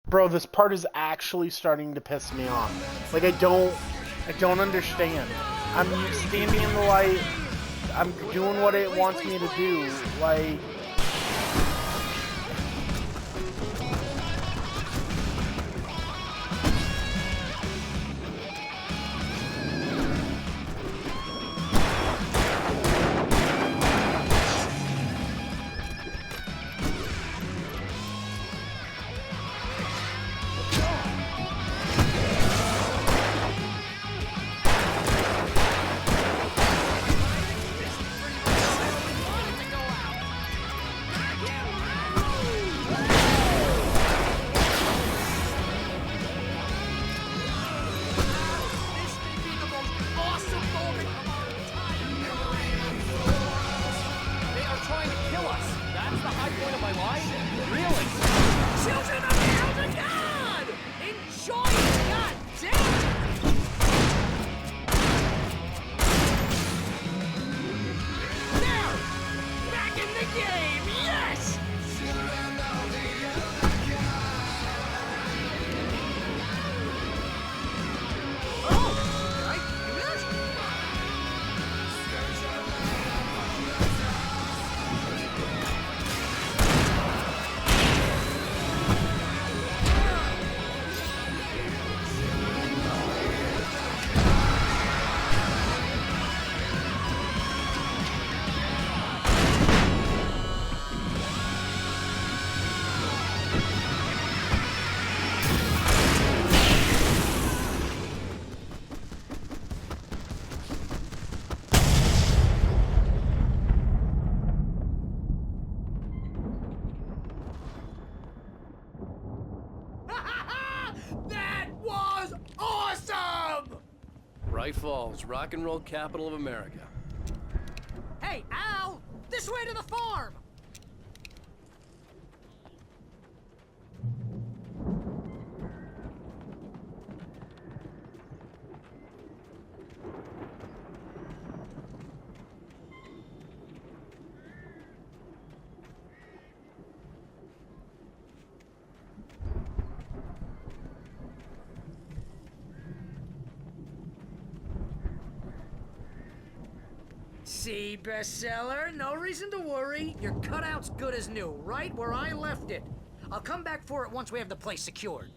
Bro, this part is actually starting to piss me off. Like, I don't understand. I'm standing in the light. I'm doing what it wants me to do. Like... Bright Falls, rock and roll capital of America. Hey, Al! This way to the farm! See, bestseller? No reason to worry. Your cutout's good as new, right where I left it. I'll come back for it once we have the place secured.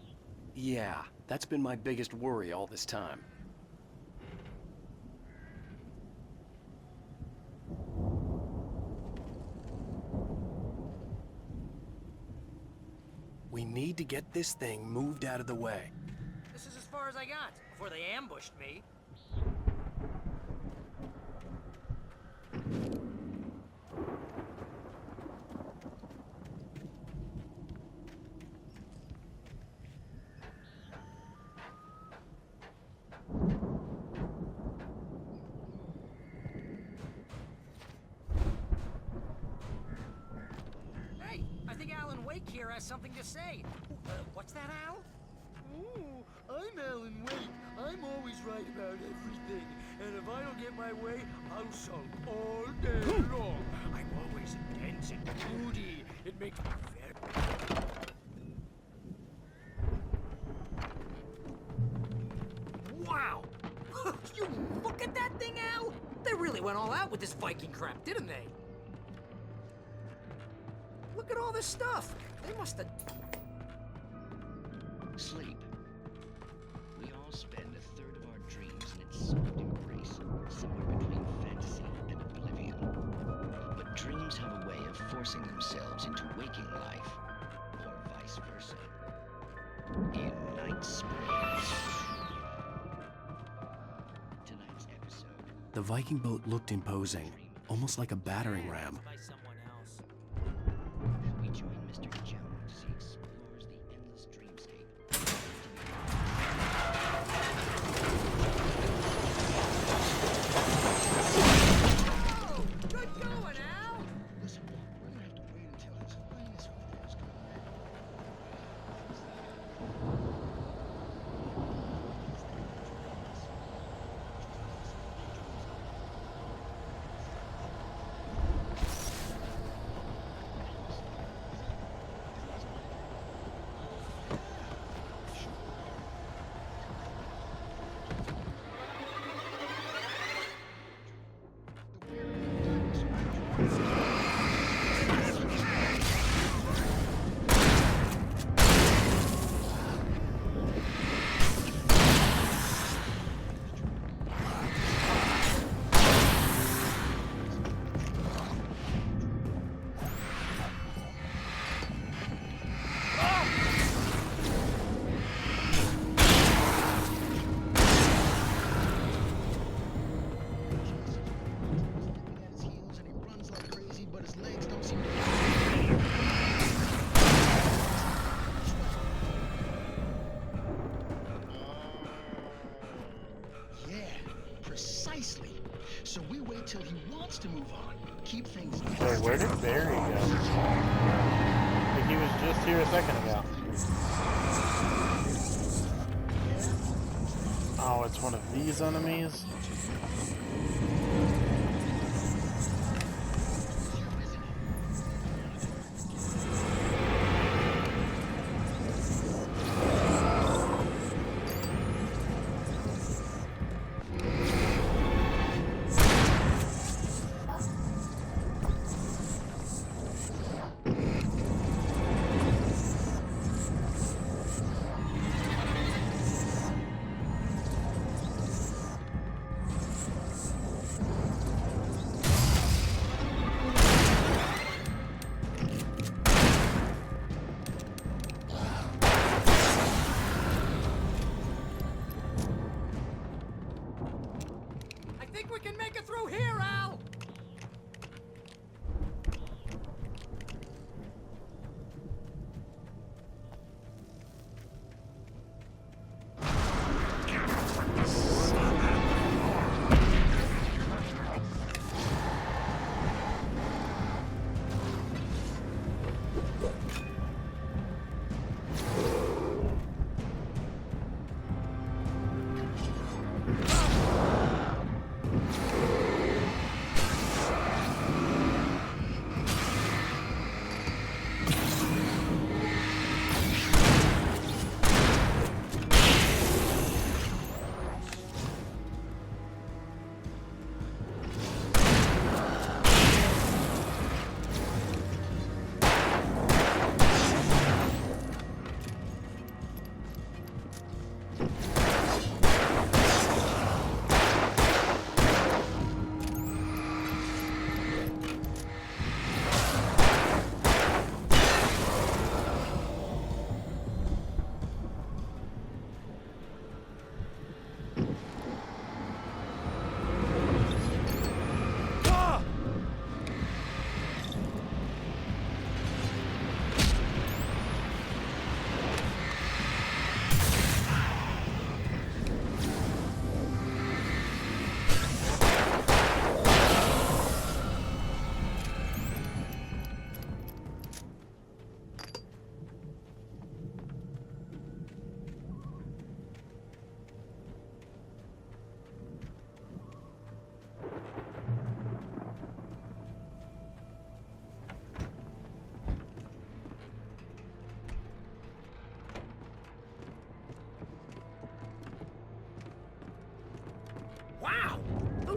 Yeah, That's been my biggest worry all this time. We need to get this thing moved out of the way. This is as far as I got before they ambushed me. Hey, I think Alan Wake here has something to say. What's that, Al? Ooh, I'm Alan Wake. I'm always right about everything. And if I don't get my way, I'll sulk all day long. I'm always intense and moody. It makes me very... Wow! You look at that thing, Al! They really went all out with this Viking crap, didn't they? Look at all this stuff. They must have... Sleep. We all spend a third of our dreams in its soft embrace, somewhere between fantasy and oblivion. But dreams have a way of forcing themselves into waking life, or vice versa. In Night Springs. Tonight's episode. The Viking boat looked imposing, almost like a battering ram. By someone else. We join Mr. Jones as he explores the endless dreamscape. Oh, good going, Al! Listen, we're gonna have to wait until his highness over there is gone. Precisely. So we wait till he wants to move on. Keep things... Wait, where did Barry go? Like he was just here a second ago. Oh, it's one of these enemies?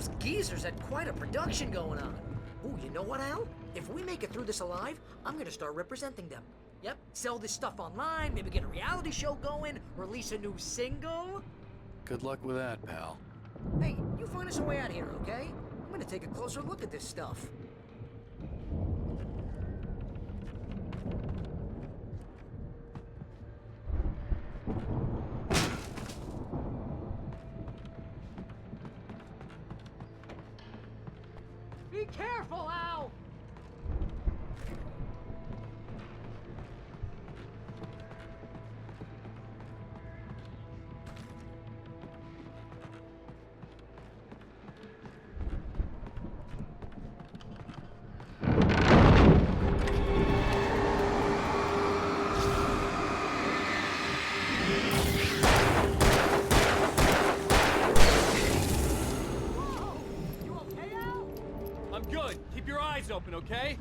Those geezers had quite a production going on. Ooh, you know what, Al? If we make it through this alive, I'm gonna start representing them. Yep, sell this stuff online, maybe get a reality show going, release a new single. Good luck with that, pal. Hey, you find us a way out of here, okay? I'm gonna take a closer look at this stuff. Be careful, Al! I'm good. Keep your eyes open, okay?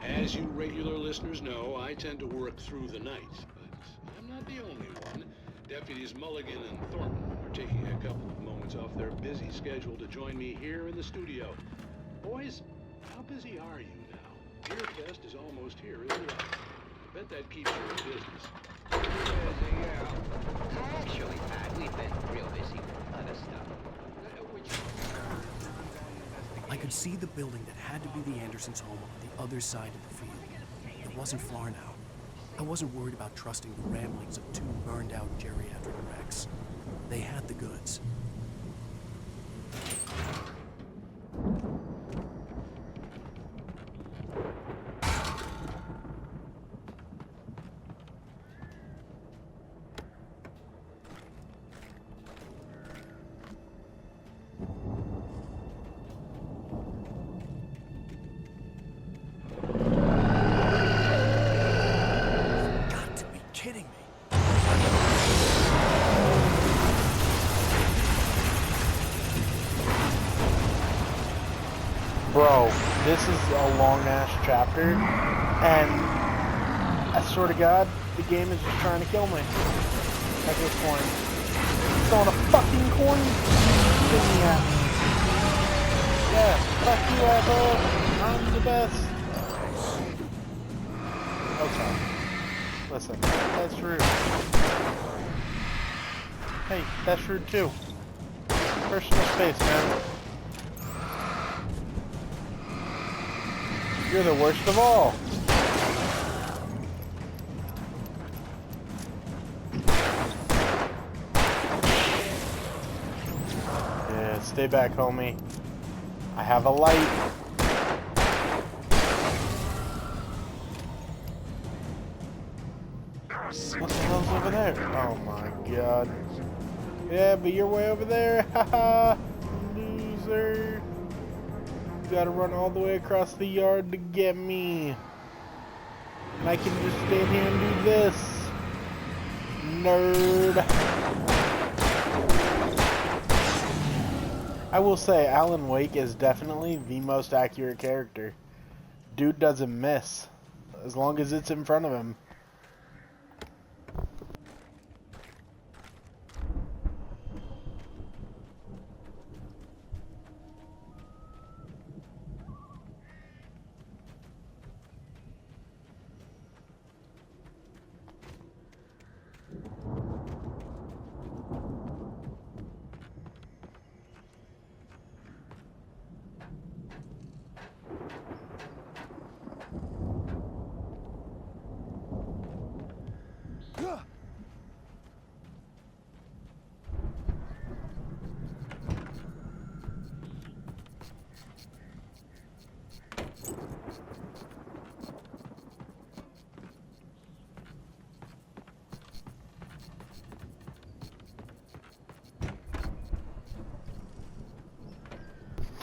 As you regular listeners know, I tend to work through the night, but I'm not the only one. Deputies Mulligan and Thornton are taking a couple of moments off their busy schedule to join me here in the studio. Boys, how busy are you now? Beer Fest is almost here, isn't it? I bet that keeps you in business. Actually, Pat, we've been real busy with other stuff. I could see the building that had to be the Andersons' home on the other side of the field. It wasn't far now. I wasn't worried about trusting the ramblings of two burned-out geriatric wrecks. They had the goods. Bro, this is a long-ass chapter, and I swear to God, the game is just trying to kill me at this point. It's throwing a fucking coin thingy at me. Yeah, fuck you, asshole. I'm the best. Okay. Listen, that's rude. Hey, that's rude too. Personal space, man. You're the worst of all. Yeah, stay back, homie. I have a light. What the hell's over there? Oh my god. Yeah, but you're way over there. Haha. Loser. You gotta run all the way across the yard to get me. And I can just stand here and do this. Nerd. I will say, Alan Wake is definitely the most accurate character. Dude doesn't miss. As long as it's in front of him.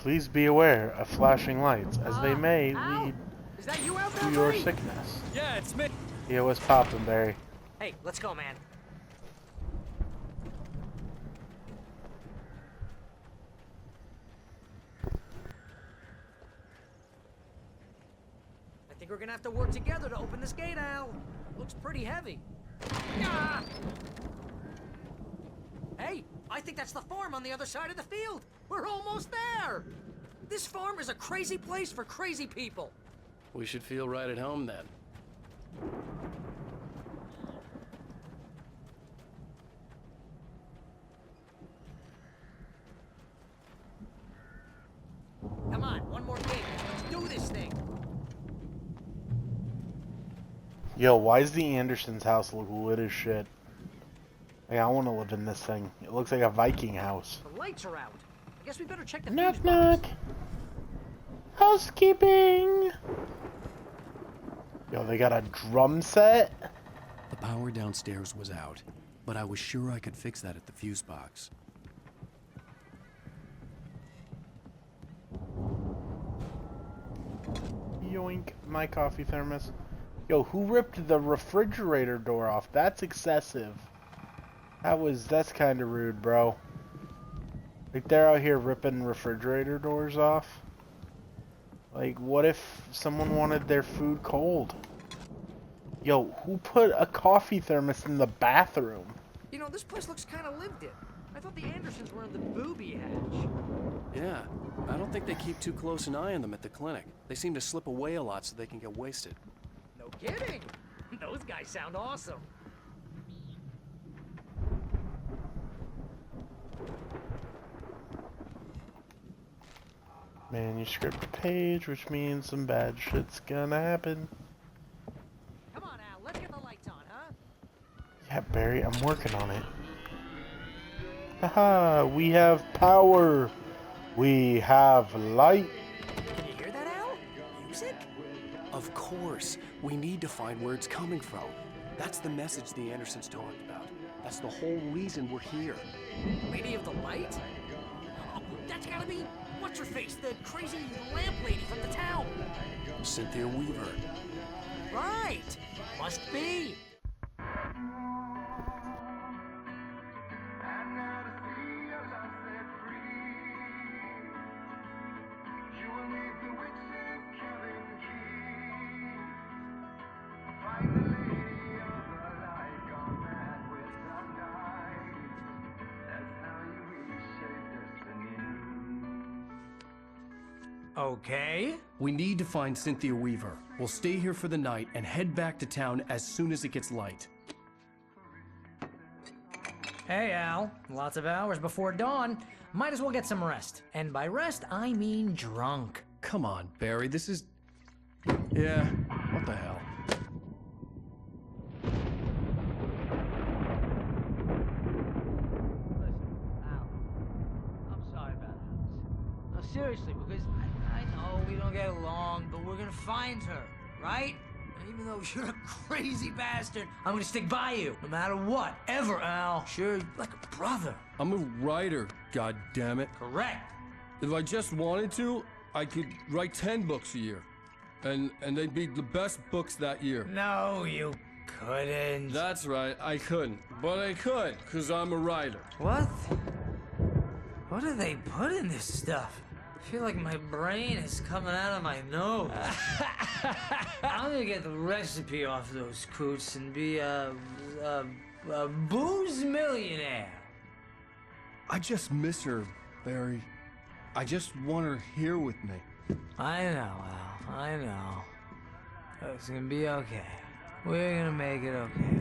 Please be aware of flashing lights, as they may Al? lead Is that you out to there, your buddy? sickness. Yeah, it's me. Yeah, what's poppin', Barry? Hey, let's go, man. I think we're gonna have to work together to open this gate, Al. Looks pretty heavy. Yeah. Hey, I think that's the farm on the other side of the field. We're almost there. This farm is a crazy place for crazy people. We should feel right at home then. Come on, one more gate. Let's do this thing. Yo, why does the Andersons' house look lit as shit? Hey, I want to live in this thing. It looks like a Viking house. The lights are out. I guess we better check the Knock fuse knock. box. Housekeeping. Yo, they got a drum set? The power downstairs was out, but I was sure I could fix that at the fuse box. Yoink, my coffee thermos. Yo, who ripped the refrigerator door off? That's excessive. That's kind of rude, bro. Like, they're out here ripping refrigerator doors off. Like, what if someone wanted their food cold? Yo, who put a coffee thermos in the bathroom? You know, this place looks kind of lived in. I thought the Andersons were in the booby hatch. Yeah, I don't think they keep too close an eye on them at the clinic. They seem to slip away a lot so they can get wasted. No kidding. Those guys sound awesome. Manuscript page, which means some bad shit's gonna happen. Come on, Al. Let's get the lights on, huh? Yeah, Barry, I'm working on it. Haha, we have power. We have light. Can you hear that, Al? Music? Of course. We need to find where it's coming from. That's the message the Andersons talked about. That's the whole reason we're here. Lady of the Light? Oh, that's gotta be what's-her-face, the crazy lamp lady from the town. Cynthia Weaver. Right. Must be. Okay. We need to find Cynthia Weaver. We'll stay here for the night and head back to town as soon as it gets light. Hey, Al. Lots of hours before dawn. Might as well get some rest. And by rest, I mean drunk. Come on, Barry, this is... Yeah, what the hell? I'm sorry about that. No, seriously, because I know we don't get along, but we're gonna find her, right? And even though you're a crazy bastard, I'm gonna stick by you, no matter what, ever, Al. Sure, like a brother. I'm a writer, goddammit. Correct. If I just wanted to, I could write 10 books a year. And they'd be the best books that year. No, you couldn't. That's right, I couldn't. But I could, because I'm a writer. What? What do they put in this stuff? I feel like my brain is coming out of my nose. I'm gonna get the recipe off those coots and be a booze millionaire. I just miss her, Barry. I just want her here with me. I know, Al. I know. It's gonna be okay. We're gonna make it okay.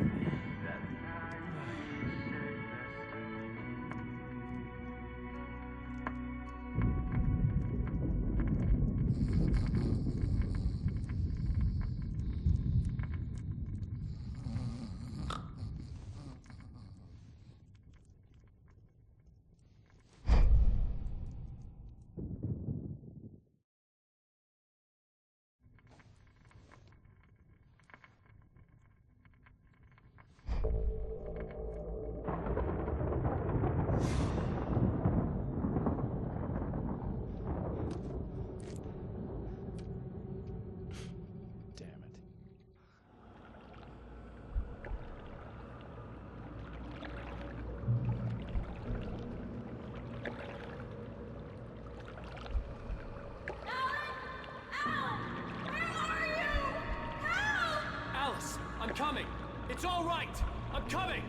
I'm coming! It's all right! I'm coming!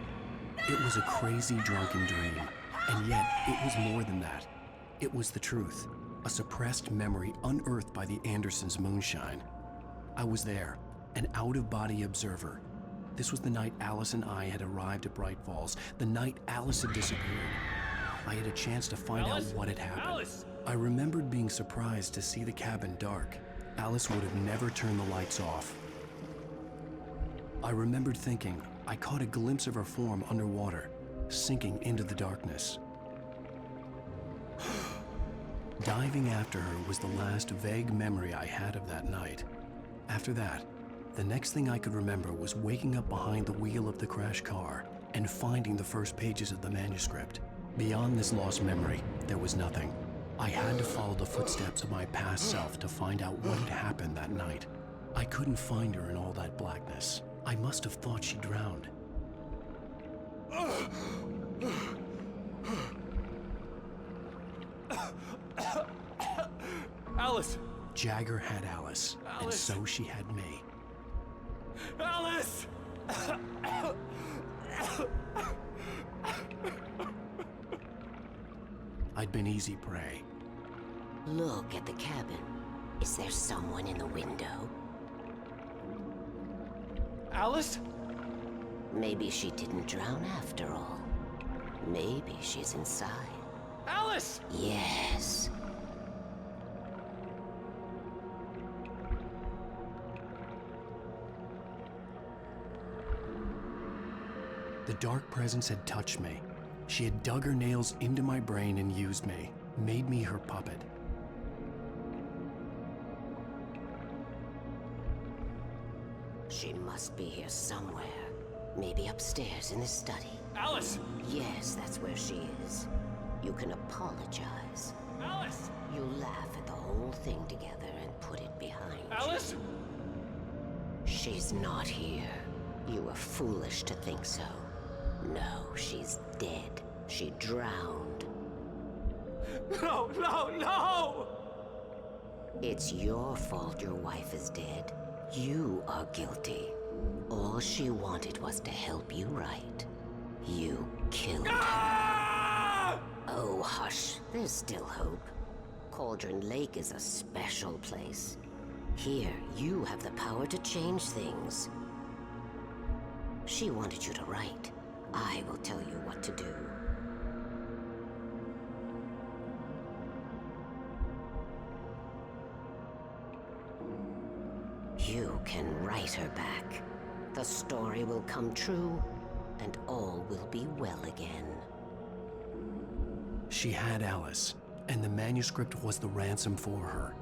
It was a crazy, drunken dream, and yet it was more than that. It was the truth, a suppressed memory unearthed by the Andersons' moonshine. I was there, an out-of-body observer. This was the night Alice and I had arrived at Bright Falls, the night Alice had disappeared. I had a chance to find out what had happened. Alice! I remembered being surprised to see the cabin dark. Alice would have never turned the lights off. I remembered thinking I caught a glimpse of her form underwater, sinking into the darkness. Diving after her was the last vague memory I had of that night. After that, the next thing I could remember was waking up behind the wheel of the crashed car and finding the first pages of the manuscript. Beyond this lost memory, there was nothing. I had to follow the footsteps of my past self to find out what had happened that night. I couldn't find her in all that blackness. I must have thought she drowned. Alice! Jagger had Alice, and so she had me. Alice! I'd been easy prey. Look at the cabin. Is there someone in the window? Alice? Maybe she didn't drown after all. Maybe she's inside. Alice! Yes. The dark presence had touched me. She had dug her nails into my brain and used me, made me her puppet. She must be here somewhere. Maybe upstairs in the study. Alice! Yes, that's where she is. You can apologize. Alice! You laugh at the whole thing together and put it behind Alice! you. She's not here. You were foolish to think so. No, she's dead. She drowned. No, no, no! It's your fault your wife is dead. You are guilty. All she wanted was to help you right. You killed her. Oh, hush. There's still hope. Cauldron Lake is a special place. Here, you have the power to change things. She wanted you to write. I will tell you what to do. You can write her back. The story will come true, and all will be well again. She had Alice, and the manuscript was the ransom for her.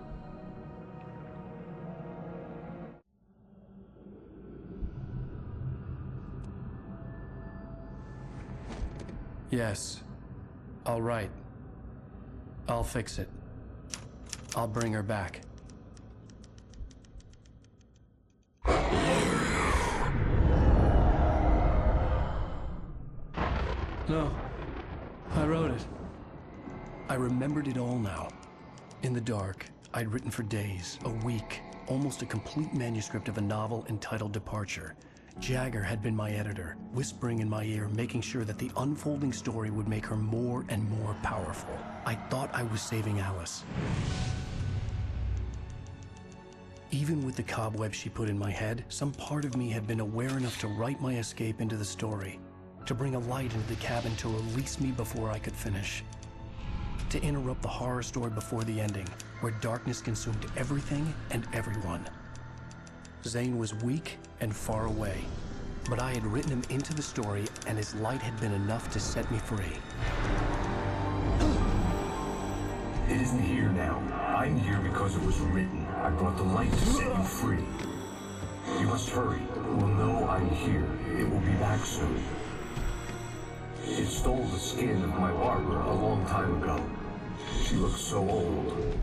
Yes. All right. I'll fix it. I'll bring her back. No. I wrote it. I remembered it all now. In the dark, I'd written for days, a week, almost a complete manuscript of a novel entitled Departure. Jagger had been my editor, whispering in my ear, making sure that the unfolding story would make her more and more powerful. I thought I was saving Alice. Even with the cobwebs she put in my head, some part of me had been aware enough to write my escape into the story, to bring a light into the cabin to release me before I could finish, to interrupt the horror story before the ending, where darkness consumed everything and everyone. Zane was weak and far away, but I had written him into the story, and his light had been enough to set me free. It isn't here now. I'm here because it was written. I brought the light to set you free. You must hurry. We'll know I'm here. It will be back soon. It stole the skin of my Barbara a long time ago. She looks so old.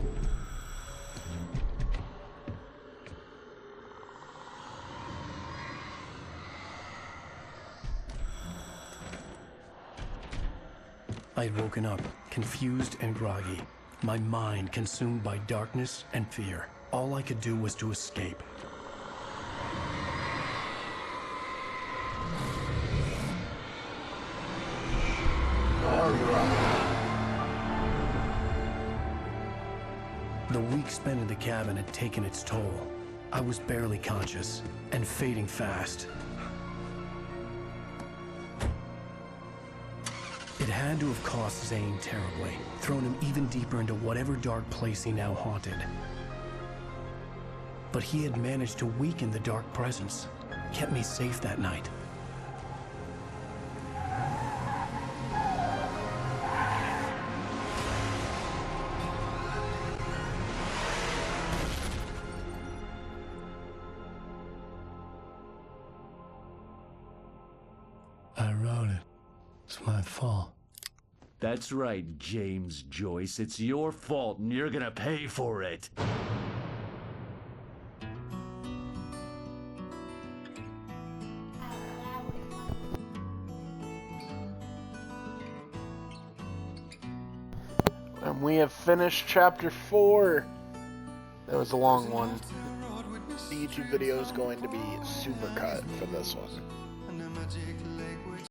I had woken up, confused and groggy, my mind consumed by darkness and fear. All I could do was to escape. The week spent in the cabin had taken its toll. I was barely conscious, and fading fast. It had to have cost Zane terribly, thrown him even deeper into whatever dark place he now haunted. But he had managed to weaken the dark presence, kept me safe that night. I wrote it. It's my fault. That's right, James Joyce. It's your fault, and you're gonna pay for it. And we have finished chapter 4. That was a long one. The YouTube video is going to be super cut for this one.